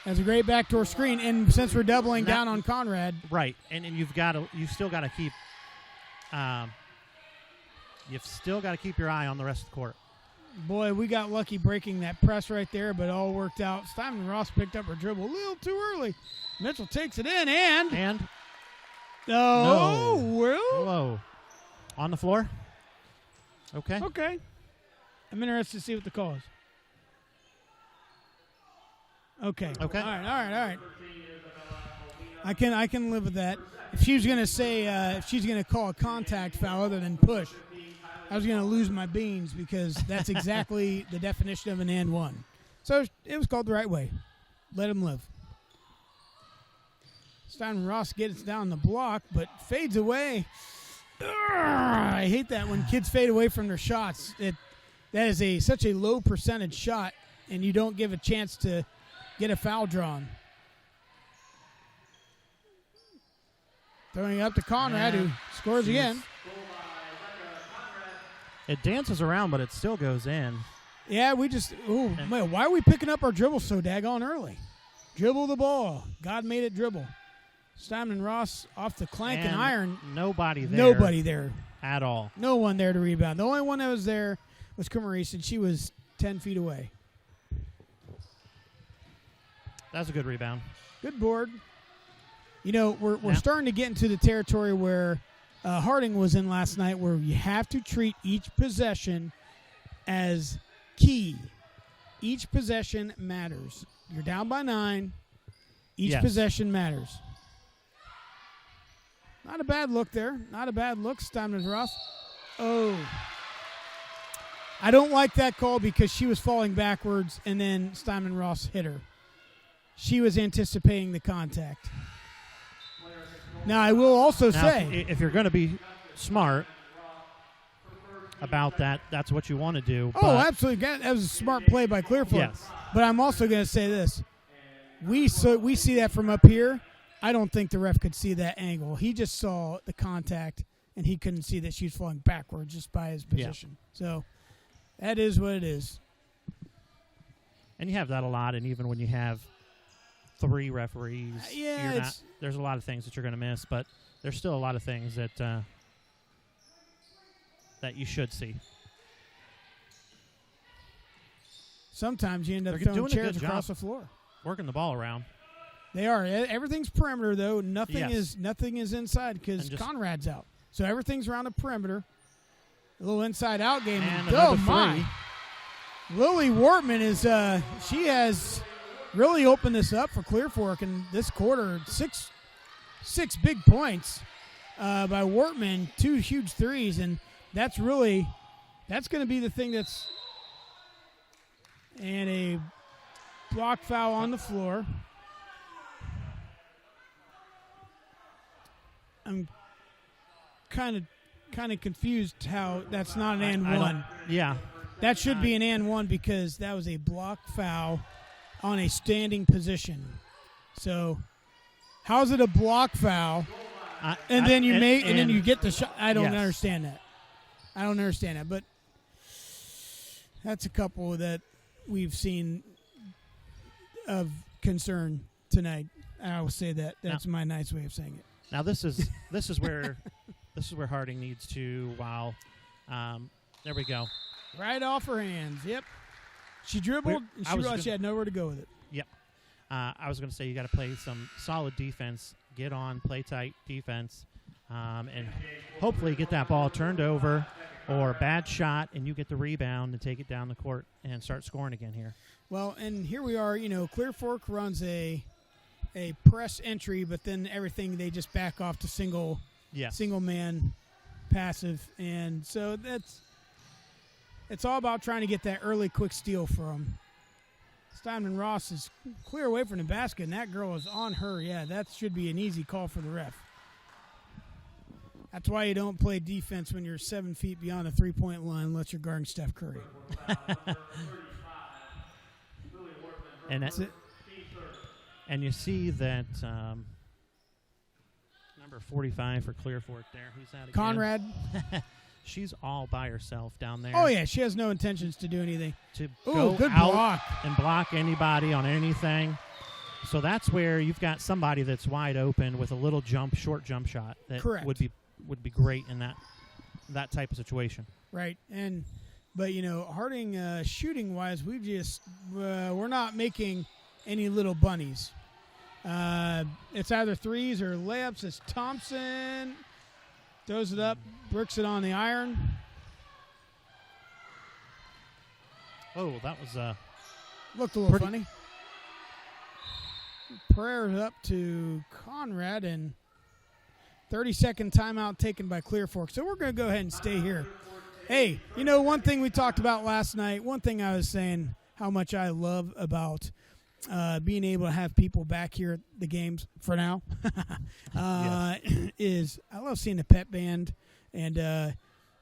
That's a great backdoor screen, and since we're doubling down on Conrad, right, and you've still got to keep, your eye on the rest of the court. Boy, we got lucky breaking that press right there, but it all worked out. Steinman Ross picked up her dribble a little too early. Mitchell takes it in, and no. Will? Whoa. On the floor? Okay. Okay. I'm interested to see what the call is. Okay. Okay. All right. I can live with that. If she was going to say, if she's going to call a contact foul other than push, I was going to lose my beans, because that's exactly the definition of an and one. So it was called the right way. Let him live. Steinman Ross gets down the block, but fades away. I hate that when kids fade away from their shots. That is such a low percentage shot, and you don't give a chance to get a foul drawn. Throwing it up to Conrad, who scores again. It dances around, but it still goes in. Yeah, man, why are we picking up our dribble so daggone early? Dribble the ball. God made it dribble. Steinman Ross off the clank and iron. Nobody there at all. No one there to rebound. The only one that was there was Kumaris, and she was 10 feet away. That was a good rebound. Good board. You know, we're starting to get into the territory where Harding was in last night, where you have to treat each possession as key. Each possession matters. You're down by 9. Each possession matters. Not a bad look there. Not a bad look. Steinman Ross Oh. I don't like that call because she was falling backwards and then Steinman Ross hit her. She was anticipating the contact. Now, I will also say, if you're going to be smart about that, that's what you want to do. Oh, absolutely. That was a smart play by Clear Fork. Yes. But I'm also going to say this. We see that from up here. I don't think the ref could see that angle. He just saw the contact, and he couldn't see that she was falling backwards just by his position. Yeah. So that is what it is. And you have that a lot, and even when you have 3 referees, there's a lot of things that you're going to miss, but there's still a lot of things that that you should see. Sometimes you end up throwing chairs across the floor, working the ball around. They are. Everything's perimeter though. Nothing is inside because Conrad's out. So everything's around the perimeter. A little inside-out game. And oh my! Lily Wortman is. She has really opened this up for Clear Fork in this quarter. Six big points by Wortman. 2 huge threes, and that's going to be the thing that's. And a block foul on the floor. I'm kind of confused how that's not an and one. Yeah. That should be an and one because that was a block foul on a standing position. So how's it a block foul? And then you get the shot. I don't understand that. I don't understand that. But that's a couple that we've seen of concern tonight. I will say that. That's my nice way of saying it. Now this is where Harding needs to. Wow, there we go. Right off her hands. Yep. She dribbled. And she realized she had nowhere to go with it. Yep. I was going to say you got to play some solid defense. Get on, play tight defense, and hopefully get that ball turned over or a bad shot, and you get the rebound and take it down the court and start scoring again here. Well, and here we are. Clear Fork runs a press entry, but then everything they just back off to single man passive, and so it's all about trying to get that early quick steal from Steinman Ross is clear away from the basket, and that girl is on her. Yeah, that should be an easy call for the ref. That's why you don't play defense when you're 7 feet beyond the three-point line unless you're guarding Steph Curry. And that's it. And you see that number 45 for Clear Fork there. Who's that again? Conrad. She's all by herself down there. Oh, yeah. She has no intentions to do anything. To go good out block. And block anybody on anything. So that's where you've got somebody that's wide open with a little short jump shot that Correct. would be great in that type of situation. Right. But Harding shooting wise, we're not making any little bunnies. It's either threes or layups. It's Thompson throws it up, bricks it on the iron. Oh, that was looked a little funny. Prayers up to Conrad, and 30-second timeout taken by Clear Fork. So we're going to go ahead and stay here. Hey, one thing we talked about last night, one thing I was saying how much I love about being able to have people back here at the games for now is I love seeing the pep band. And,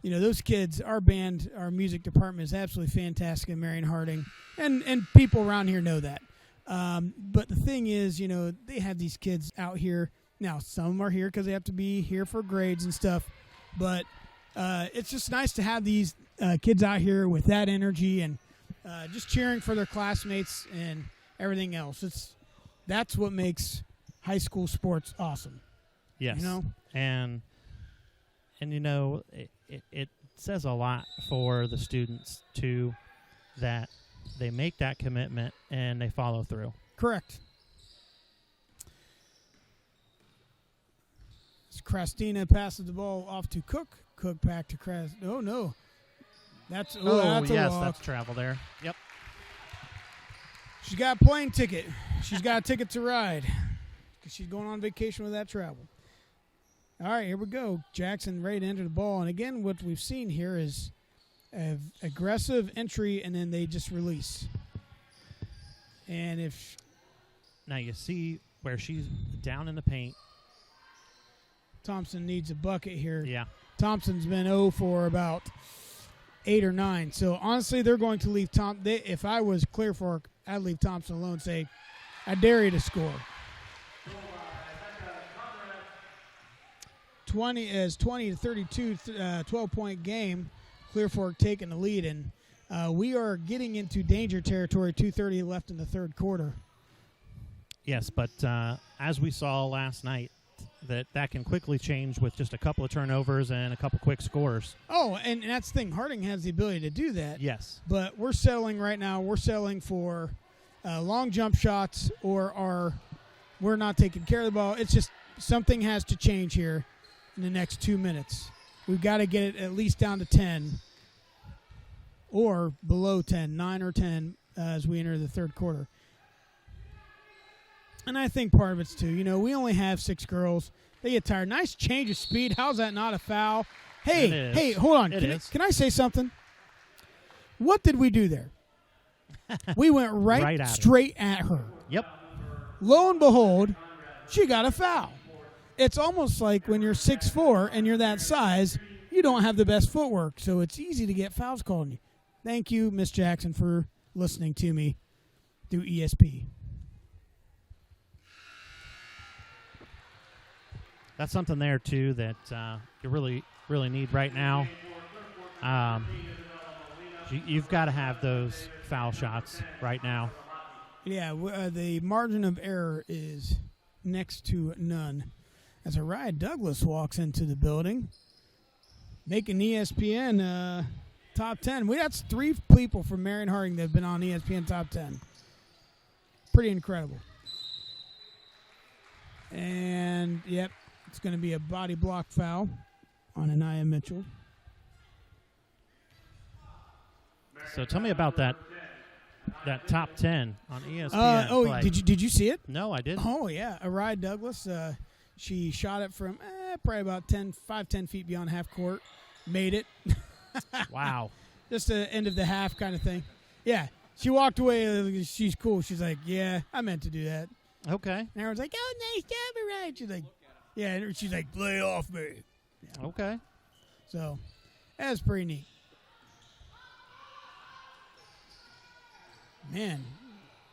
those kids, our band, our music department is absolutely fantastic in Marion Harding. And people around here know that. But the thing is, they have these kids out here. Now, some are here because they have to be here for grades and stuff. But it's just nice to have these kids out here with that energy and just cheering for their classmates and everything else. That's what makes high school sports awesome. Yes. And it says a lot for the students too that they make that commitment and they follow through. Correct. Krastina passes the ball off to Cook. Cook back to Kras. Oh no. That's a walk. That's travel there. Yep. She's got a plane ticket. She's got a ticket to ride because she's going on vacation with that travel. All right, here we go. Jackson ready to enter the ball. And again, what we've seen here is aggressive entry, and then they just release. And if Now you see where she's down in the paint. Thompson needs a bucket here. Yeah. Thompson's been 0 for about 8 or 9. So, honestly, they're going to leave if I was Clear Fork, I'd leave Thompson alone and say, I dare you to score. 20 to 32, 12-point game. Clear Fork taking the lead, and we are getting into danger territory. 2:30 left in the third quarter. Yes, but as we saw last night, that can quickly change with just a couple of turnovers and a couple quick scores. Oh, and that's the thing. Harding has the ability to do that. Yes. But we're settling right now. We're settling for long jump shots, or we're not taking care of the ball. It's just something has to change here in the next 2 minutes. We've got to get it at least down to 10 or below 10, 9 or 10 as we enter the third quarter. And I think part of it's too, we only have 6 girls. They get tired. Nice change of speed. How's that not a foul? Hey, hold on. Can I say something? What did we do there? We went right straight at her. Yep. Lo and behold, she got a foul. It's almost like when you're 6'4" and you're that size, you don't have the best footwork, so it's easy to get fouls called on you. Thank you, Miss Jackson, for listening to me through ESP. That's something there, too, that you really, really need right now. You've got to have those foul shots right now. Yeah, the margin of error is next to none. As Araya Douglas walks into the building, making ESPN top 10. That's 3 people from Marion Harding that have been on ESPN top 10. Pretty incredible. And, yep, it's going to be a body block foul on Anaya Mitchell. So tell me about that top 10 on ESPN. Did you see it? No, I didn't. Oh, yeah. Araya Douglas, she shot it from probably about 10 feet beyond half court. Made it. Wow. Just the end of the half kind of thing. Yeah. She walked away. She's cool. She's like, yeah, I meant to do that. Okay. And everyone's like, oh, nice job, Araya. She's like, yeah. And she's like, play off me. Yeah. Okay. So that's pretty neat. Man,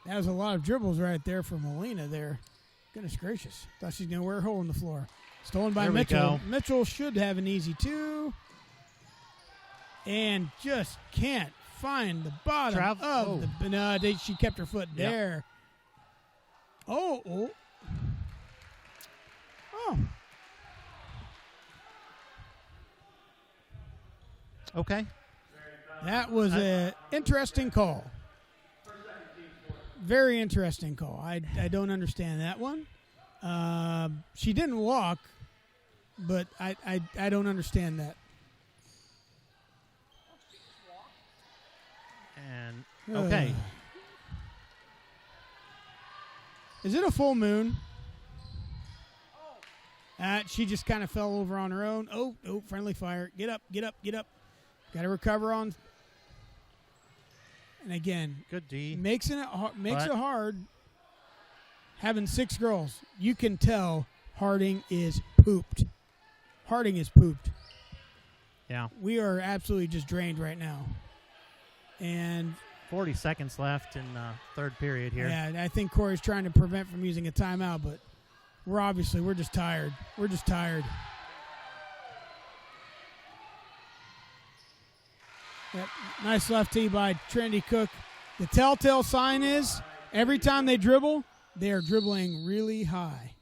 that was a lot of dribbles right there for Molina there. Goodness gracious. Thought she's going to wear a hole in the floor. Stolen by Mitchell. Mitchell should have an easy 2. And just can't find the bottom of the... No, she kept her foot there. Oh. Okay. That was an interesting call. Very interesting call. I don't understand that one. She didn't walk, but I don't understand that. And okay. Is it a full moon? She just kind of fell over on her own. Oh, friendly fire. Get up. Got to recover on. And again, good D. Makes it hard. Having 6 girls, you can tell Harding is pooped. Yeah. We are absolutely just drained right now. And 40 seconds left in the third period here. Yeah, I think Corey's trying to prevent from using a timeout, but we're just tired. Yep. Nice left tee by Trinity Cook. The telltale sign is every time they dribble, they are dribbling really high.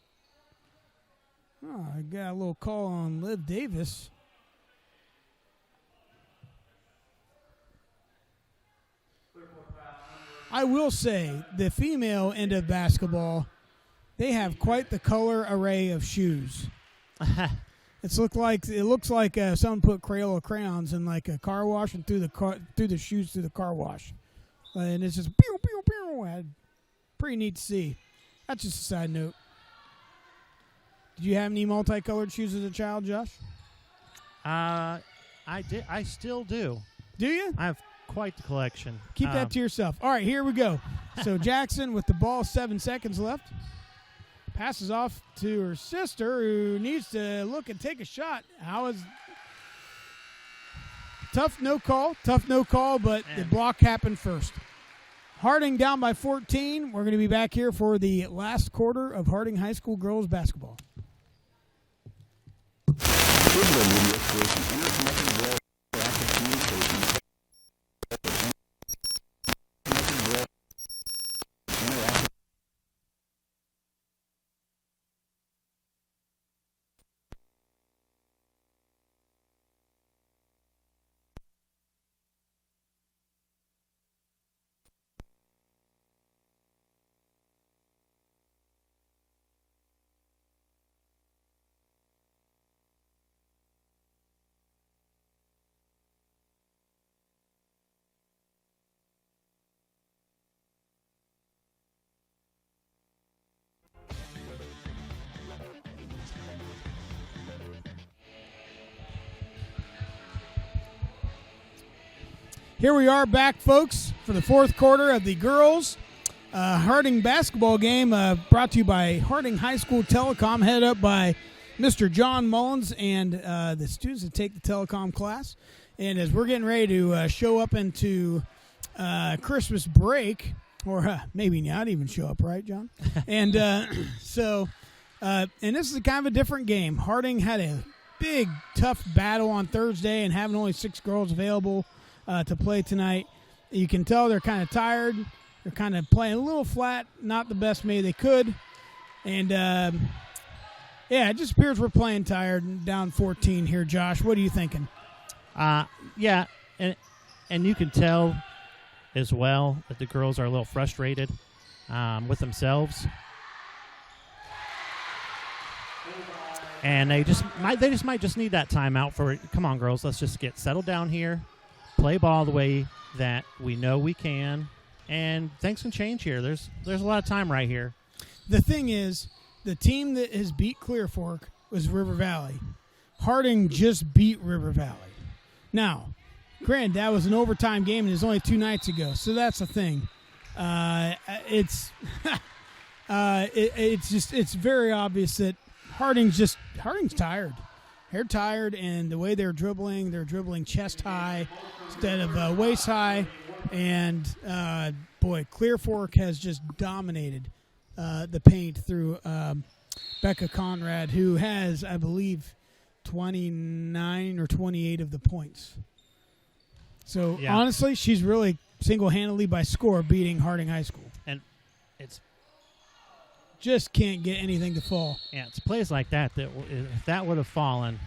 Oh, I got a little call on Liv Davis. I will say the female end of basketball, they have quite the color array of shoes. It looks like someone put Crayola crayons in like a car wash and threw the shoes through the car wash, and it's just pew pew pew. Pretty neat to see. That's just a side note. Did you have any multicolored shoes as a child, Josh? I did. I still do. Do you? I have quite the collection. Keep that to yourself. All right, here we go. So Jackson with the ball, 7 seconds left. Passes off to her sister, who needs to look and take a shot. Tough no call, but the block happened first. Harding down by 14. We're going to be back here for the last quarter of Harding High School girls basketball. Here we are back, folks, for the fourth quarter of the girls Harding basketball game brought to you by Harding High School Telecom, headed up by Mr. John Mullins and the students that take the telecom class. And as we're getting ready to show up into Christmas break, or maybe not even show up, right, John? And and this is kind of a different game. Harding had a big, tough battle on Thursday, and having only 6 girls available to play tonight, you can tell they're kind of tired. They're kind of playing a little flat, not the best maybe they could. And, it just appears we're playing tired, down 14 here, Josh. What are you thinking? Yeah, and you can tell as well that the girls are a little frustrated with themselves. And they might just need that timeout for, come on, girls, let's just get settled down here, play ball the way that we know we can, and things can change here. There's a lot of time right here. The thing is, the team that has beat Clear Fork was River Valley. Harding just beat River Valley. Now, granted, that was an overtime game, and it was only 2 nights ago, so that's the thing. It's very obvious that Harding's tired. They're tired, and the way they're dribbling chest high instead of waist high. And, Clear Fork has just dominated the paint through Becca Conrad, who has, I believe, 29 or 28 of the points. So, honestly, she's really single-handedly by score beating Harding High School. And it's just can't get anything to fall. Yeah, it's plays like that if that would have fallen,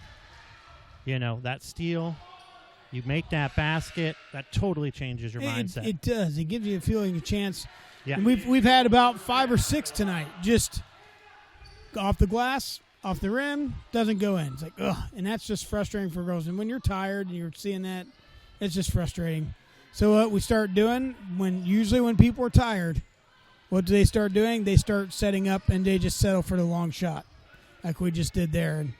that steal, you make that basket, that totally changes your mindset. It does. It gives you a chance. Yeah. And we've had about 5 or 6 tonight, just off the glass, off the rim, doesn't go in. It's like, ugh, and that's just frustrating for girls. And when you're tired and you're seeing that, it's just frustrating. So what we start doing usually when people are tired, what do they start doing? They start setting up, and they just settle for the long shot, like we just did there. And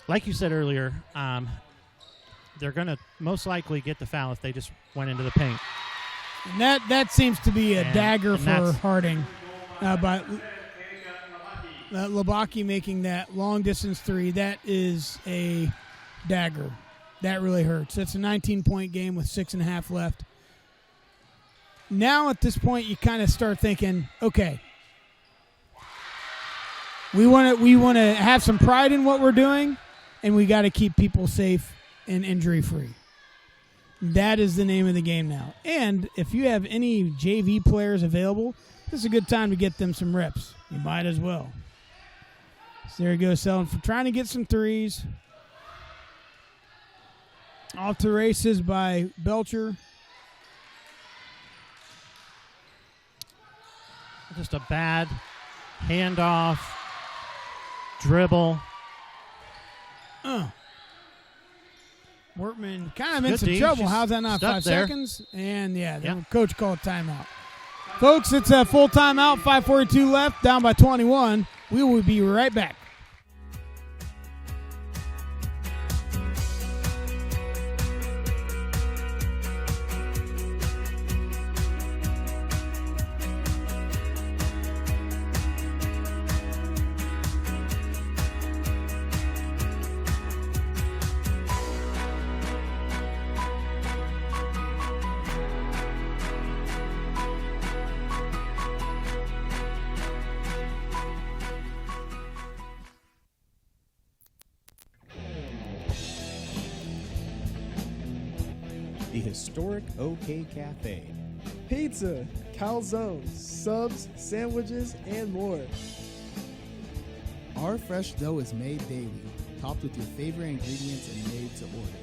like you said earlier, they're going to most likely get the foul if they just went into the paint. And that seems to be a dagger for Harding. By Labaki making that long-distance 3, that is a dagger. That really hurts. That's a 19-point game with 6.5 left. Now at this point, you kind of start thinking, okay, we want to have some pride in what we're doing, and we got to keep people safe and injury-free. That is the name of the game now. And if you have any JV players available, this is a good time to get them some reps. You might as well. So there he goes, trying to get some threes. Off to races by Belcher. Just a bad handoff, dribble. Workman kind of in some trouble. How's that not 5 there. seconds? And, coach called timeout. Folks, it's a full timeout, 5:42 left, down by 21. We will be right back. The historic OK Cafe. Pizza, calzones, subs, sandwiches, and more. Our fresh dough is made daily, topped with your favorite ingredients and made to order.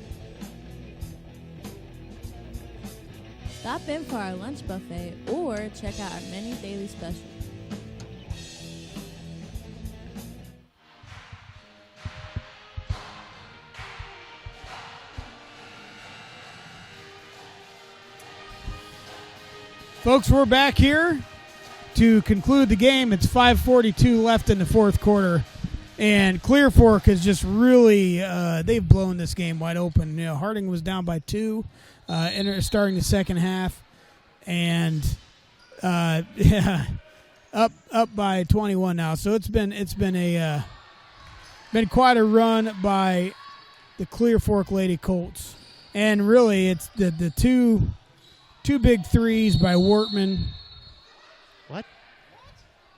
Stop in for our lunch buffet or check out our many daily specials. Folks, we're back here to conclude the game. It's 5:42 left in the fourth quarter, and Clear Fork has just really they've blown this game wide open. You know, Harding was down by 2 starting the second half, and up by 21 now. So it's been quite a run by the Clear Fork Lady Colts, and really it's the two big threes by Wortman. What?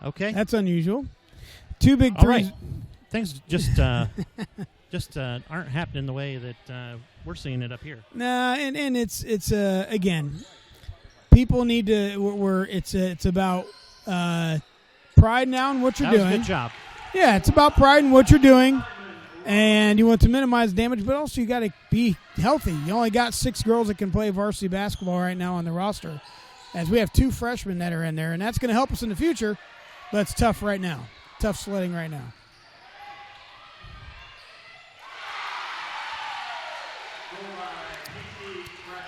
Okay. That's unusual. Two big All threes. right. Things just aren't happening the way that we're seeing it up here. Nah, and it's again, people need to. It's about pride now in what you're That was doing. a good job. Yeah, it's about pride in what you're doing, and you want to minimize damage, but also you got to be healthy. You only got 6 girls that can play varsity basketball right now on the roster, as we have 2 freshmen that are in there, and that's going to help us in the future, but it's tough right now. Tough sledding right now.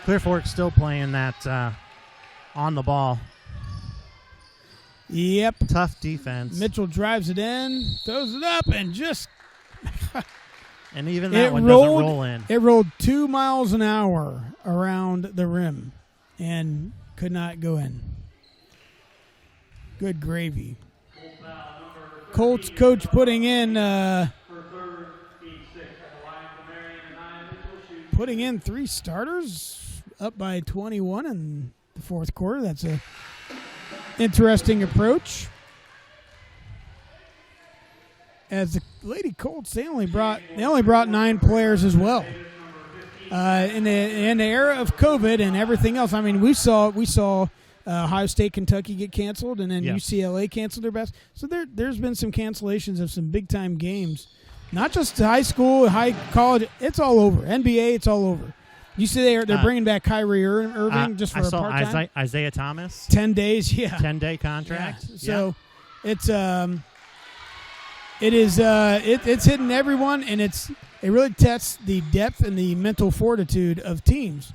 Clear Fork still playing that on the ball. Yep. Tough defense. Mitchell drives it in, throws it up, and just and even that one doesn't roll in. It rolled 2 miles an hour around the rim and could not go in. Good gravy. Colts coach putting in 3 starters, up by 21 in the fourth quarter. That's a interesting approach. As the Lady Colts, they only brought 9 players as well. In the era of COVID and everything else, I mean, we saw Ohio State, Kentucky get canceled, and then UCLA canceled their best. So there's been some cancellations of some big time games, not just high school, high college. It's all over. NBA, it's all over. You see, they're bringing back Kyrie Irving just for a part-time. Isaiah Thomas. 10 days, yeah. 10-day contract. Yeah. So it's hitting everyone, and it really tests the depth and the mental fortitude of teams,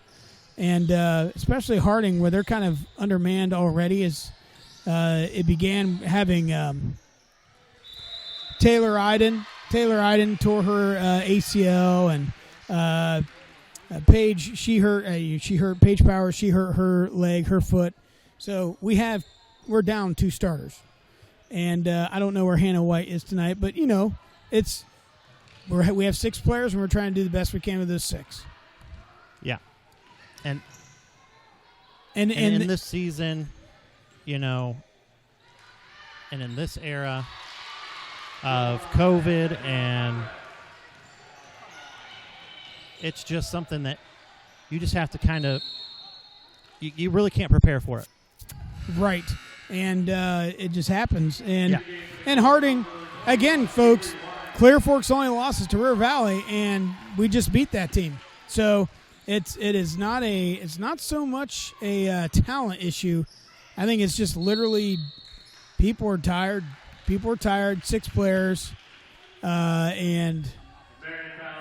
and especially Harding, where they're kind of undermanned already. As it began having Taylor Iden tore her ACL, and Paige Paige Powers, she hurt her leg, her foot. So we're down 2 starters. And I don't know where Hannah White is tonight, but we have 6 players, and we're trying to do the best we can with those 6. Yeah, and in this season, and in this era of COVID, and it's just something that you just have to kind of you really can't prepare for it. Right. And it just happens. And Harding, again, folks, Clear Fork's only losses to River Valley, and we just beat that team. So it's not so much a talent issue. I think it's just literally people are tired. People are tired. 6 players, and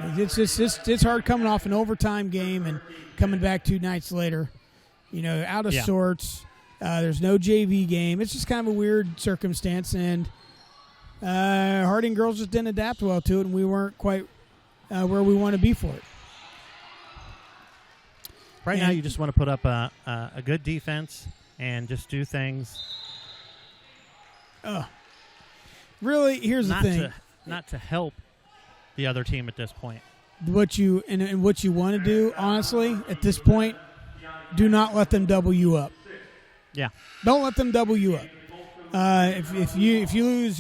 it's hard coming off an overtime game and coming back 2 nights later, out of sorts. There's no JV game. It's just kind of a weird circumstance, and Harding girls just didn't adapt well to it, and we weren't quite where we want to be for it. Right now, you just want to put up a good defense and just do things. Really, here's the thing. Not to help the other team at this point. What you want to do, honestly, at this point, do not let them double you up. Yeah. Don't let them double you up. If you lose,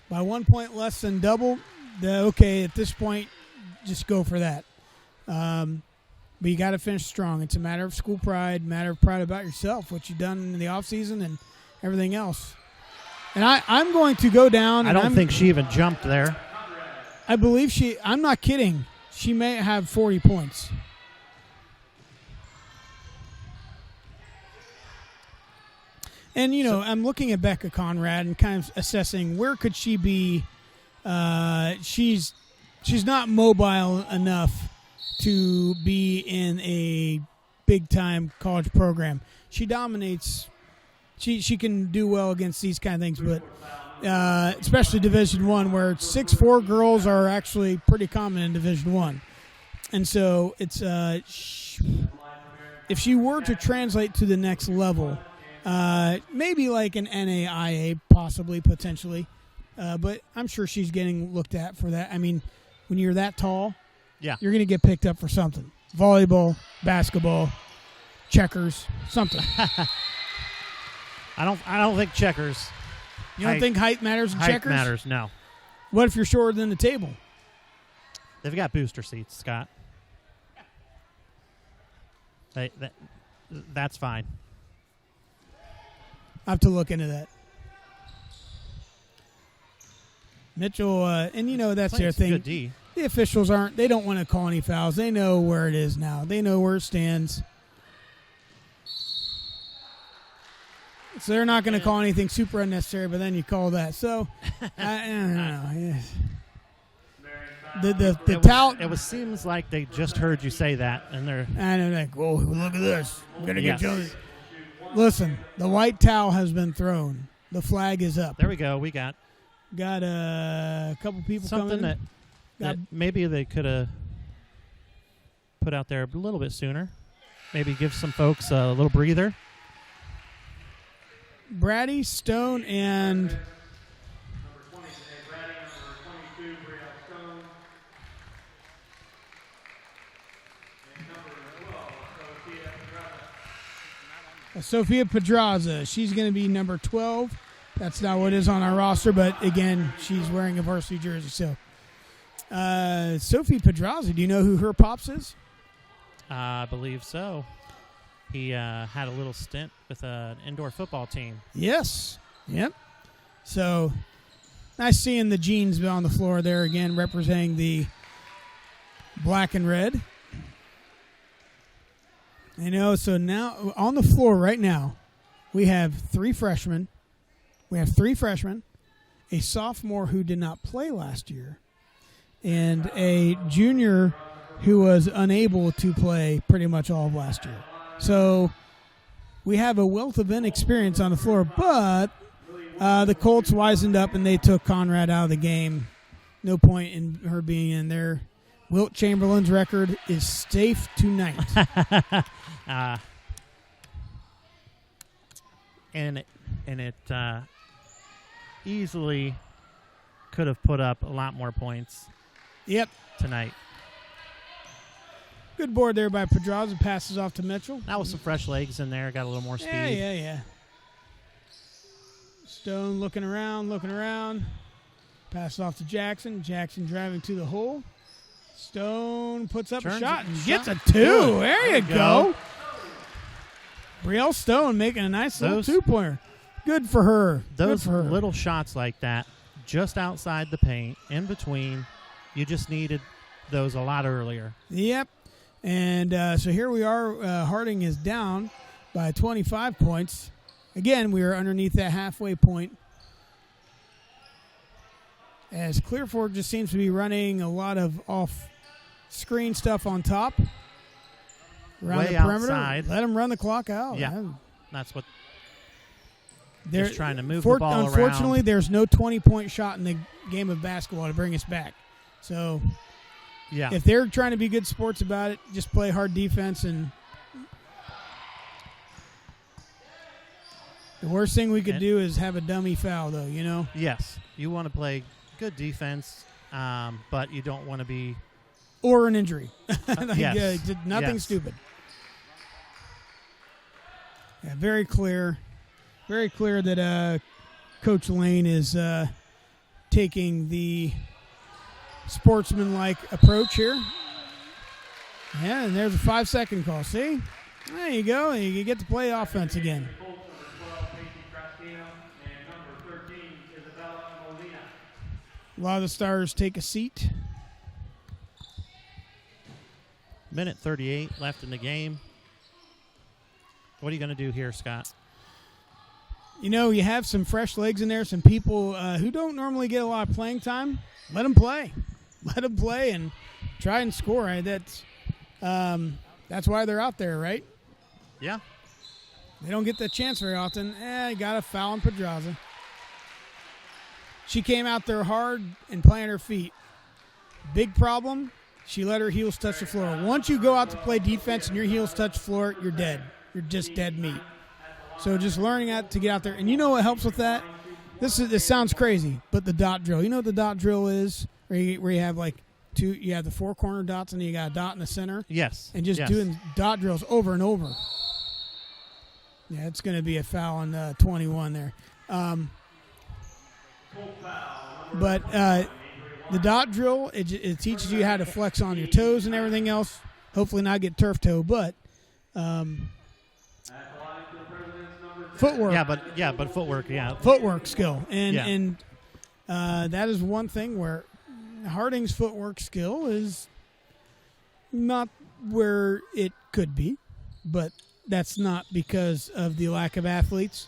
by 1 point less than double, okay, at this point, just go for that. But you got to finish strong. It's a matter of school pride, matter of pride about yourself, what you've done in the offseason and everything else. And I'm going to go down. I don't think she even jumped there. I believe I'm not kidding. She may have 40 points. And, I'm looking at Becca Conrad and kind of assessing where could she be. She's not mobile enough to be in a big-time college program. She dominates. She can do well against these kind of things, but especially Division I, where 6'4" girls are actually pretty common in Division I. And so it's if she were to translate to the next level, maybe like an NAIA, possibly, potentially, but I'm sure she's getting looked at for that. I mean, when you're that tall, you're going to get picked up for something. Volleyball, basketball, checkers, something. I don't think checkers. You don't think height matters in checkers? Height matters, no. What if you're shorter than the table? They've got booster seats, Scott. That's fine. I have to look into that. Mitchell, and that's their thing. Good D. The officials they don't want to call any fouls. They know where it is now. They know where it stands. So they're not going to call anything super unnecessary, but then you call that. So, I don't know. The towel. It seems like they just heard you say that, and they're. And they're like, "Whoa, look at this! We're gonna get you." Listen, the white towel has been thrown. The flag is up. There we go. We got a couple people something coming. that maybe they could have put out there a little bit sooner. Maybe give some folks a little breather. Brady, Stone, and Sophia Pedraza. She's going to be number 12. That's not what is on our roster, but again, she's wearing a varsity jersey. So, Sophie Pedraza, do you know who her pops is? I believe so. He had a little stint with an indoor football team. Yes. Yep. So, nice seeing the jeans on the floor there again, representing the black and red. So now on the floor right now, we have three freshmen. A sophomore who did not play last year, and a junior who was unable to play pretty much all of last year. So we have a wealth of inexperience on the floor, but the Colts wisened up and they took Conrad out of the game. No point in her being in there. Wilt Chamberlain's record is safe tonight. And it easily could have put up a lot more points. Yep. Tonight. Good board there by Pedraza. Passes off to Mitchell. That was some fresh legs in there. Got a little more speed. Yeah. Stone looking around. Passes off to Jackson. Jackson driving to the hole. Stone puts up a shot and gets a 2. Good. There you go. Brielle Stone making a nice little 2-pointer. Good for her. Those little shots like that, just outside the paint, in between, you just needed those a lot earlier. Yep. And so here we are. Harding is down by 25 points. Again, we are underneath that halfway point. As Clear Fork just seems to be running a lot of off-screen stuff on top. Around Way the perimeter. outside. Let them run the clock out. Yeah. That's what They're just trying to move the ball around. Unfortunately, there's no 20-point shot in the game of basketball to bring us back. So Yeah. if they're trying to be good sports about it, just play hard defense. And the worst thing we could do is have a dummy foul, though, you know? Yes. You want to play good defense, but you don't want to be. Or an injury. Yes. Nothing Yes. stupid. Yeah, very clear. Very clear that Coach Lane is taking the sportsmanlike approach here. Yeah, and there's a 5-second call. See? There you go. You get to play offense again. A lot of the Stars take a seat. Minute 38 left in the game. What are you going to do here, Scott? You know, you have some fresh legs in there, some people who don't normally get a lot of playing time. Let them play. Let them play and try and score. Right? That's why they're out there, right? Yeah. They don't get that chance very often. You got a foul on Pedraza. She came out there hard and playing her feet. Big problem, she let her heels touch the floor. Once you go out to play defense and your heels touch the floor, you're dead. You're just dead meat. So just learning how to get out there. And you know what helps with that? This sounds crazy, but the dot drill. You know what the dot drill is? Where you have like you have the 4 corner dots and you got a dot in the center. Yes. And just yes. doing dot drills over and over. Yeah, it's going to be a foul on 21 there. But the dot drill, it teaches you how to flex on your toes and everything else. Hopefully not get turf toe, but footwork. But footwork, yeah. Footwork skill. And Yeah. that is one thing where Harding's footwork skill is not where it could be, but that's not because of the lack of athletes.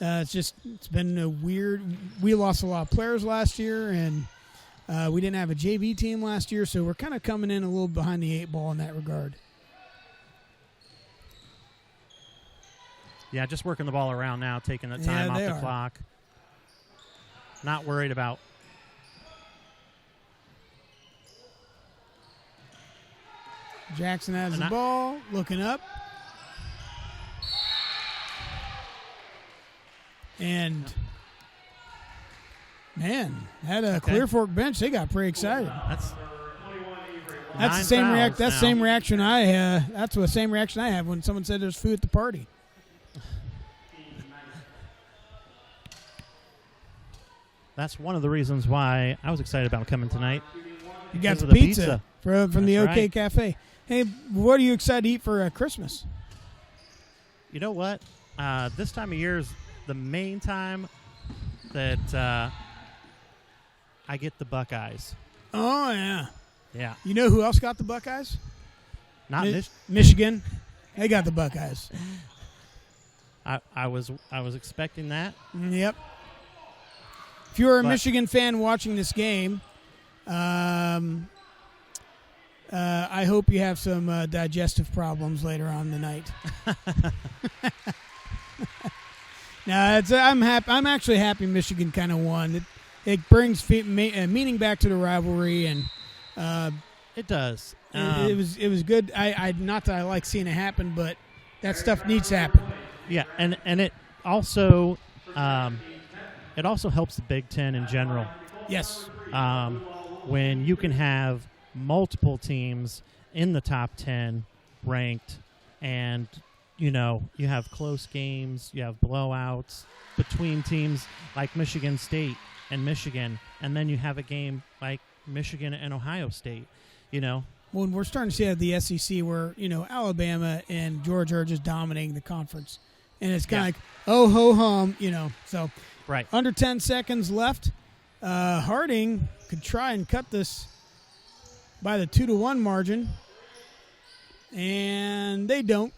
It's been a weird. We lost a lot of players last year, and we didn't have a JV team last year, so we're kind of coming in a little behind the 8 ball in that regard. Yeah, just working the ball around now, taking the time off the clock. Not worried about. Jackson has the ball, looking up. And, man, that Clear Fork bench, they got pretty excited. That's the same reaction. That's the same reaction I. That's the same reaction I have when someone said there's food at the party. That's one of the reasons why I was excited about coming tonight. You got the the pizza from the OK right. Cafe. Hey, what are you excited to eat for Christmas? You know what? This time of year is the main time that I get the Buckeyes. Oh, yeah. Yeah. You know who else got the Buckeyes? Not Michigan. They got the Buckeyes. I was expecting that. Yep. If you're a Michigan fan watching this game, I hope you have some digestive problems later on in the night. No, I'm happy. I'm actually happy Michigan kind of won. It brings meaning back to the rivalry, and it does. It was good. I not that I like seeing it happen, but that stuff needs to happen. Yeah, and it also helps the Big Ten in general. Yes. When you can have multiple teams in the top 10 ranked, and you have close games, you have blowouts between teams like Michigan State and Michigan, and then you have a game like Michigan and Ohio State. Well, we're starting to see at the SEC where Alabama and Georgia are just dominating the conference, and it's kind of like oh ho hum, So right under 10 seconds left. Harding could try and cut this by the 2-1 margin, and they don't.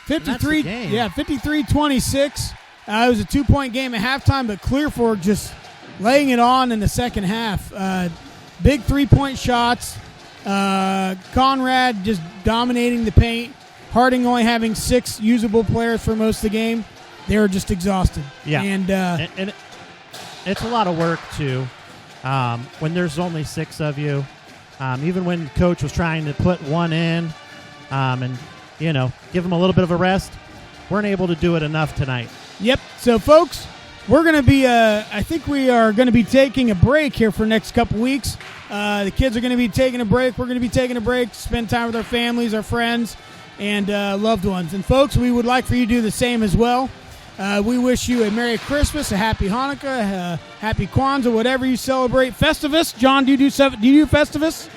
53-26. It was a 2-point game at halftime, but Clear Fork just laying it on in the second half. Big 3-point shots. Conrad just dominating the paint. Harding only having 6 usable players for most of the game, they were just exhausted. Yeah. And it's a lot of work, too, when there's only 6 of you. Even when Coach was trying to put one in and, give them a little bit of a rest, weren't able to do it enough tonight. Yep. So, folks, we're going to be, I think we are going to be taking a break here for the next couple weeks. The kids are going to be taking a break. We're going to be taking a break to spend time with our families, our friends, and loved ones. And, folks, we would like for you to do the same as well. We wish you a Merry Christmas, a Happy Hanukkah, Happy Kwanzaa, whatever you celebrate. Festivus. John, do you do Festivus?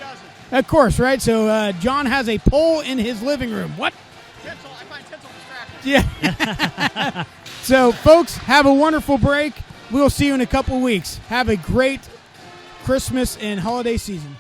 Of course, right? So John has a pole in his living room. What? Tinsel. I find tinsel distracting. Yeah. So, folks, have a wonderful break. We'll see you in a couple weeks. Have a great Christmas and holiday season.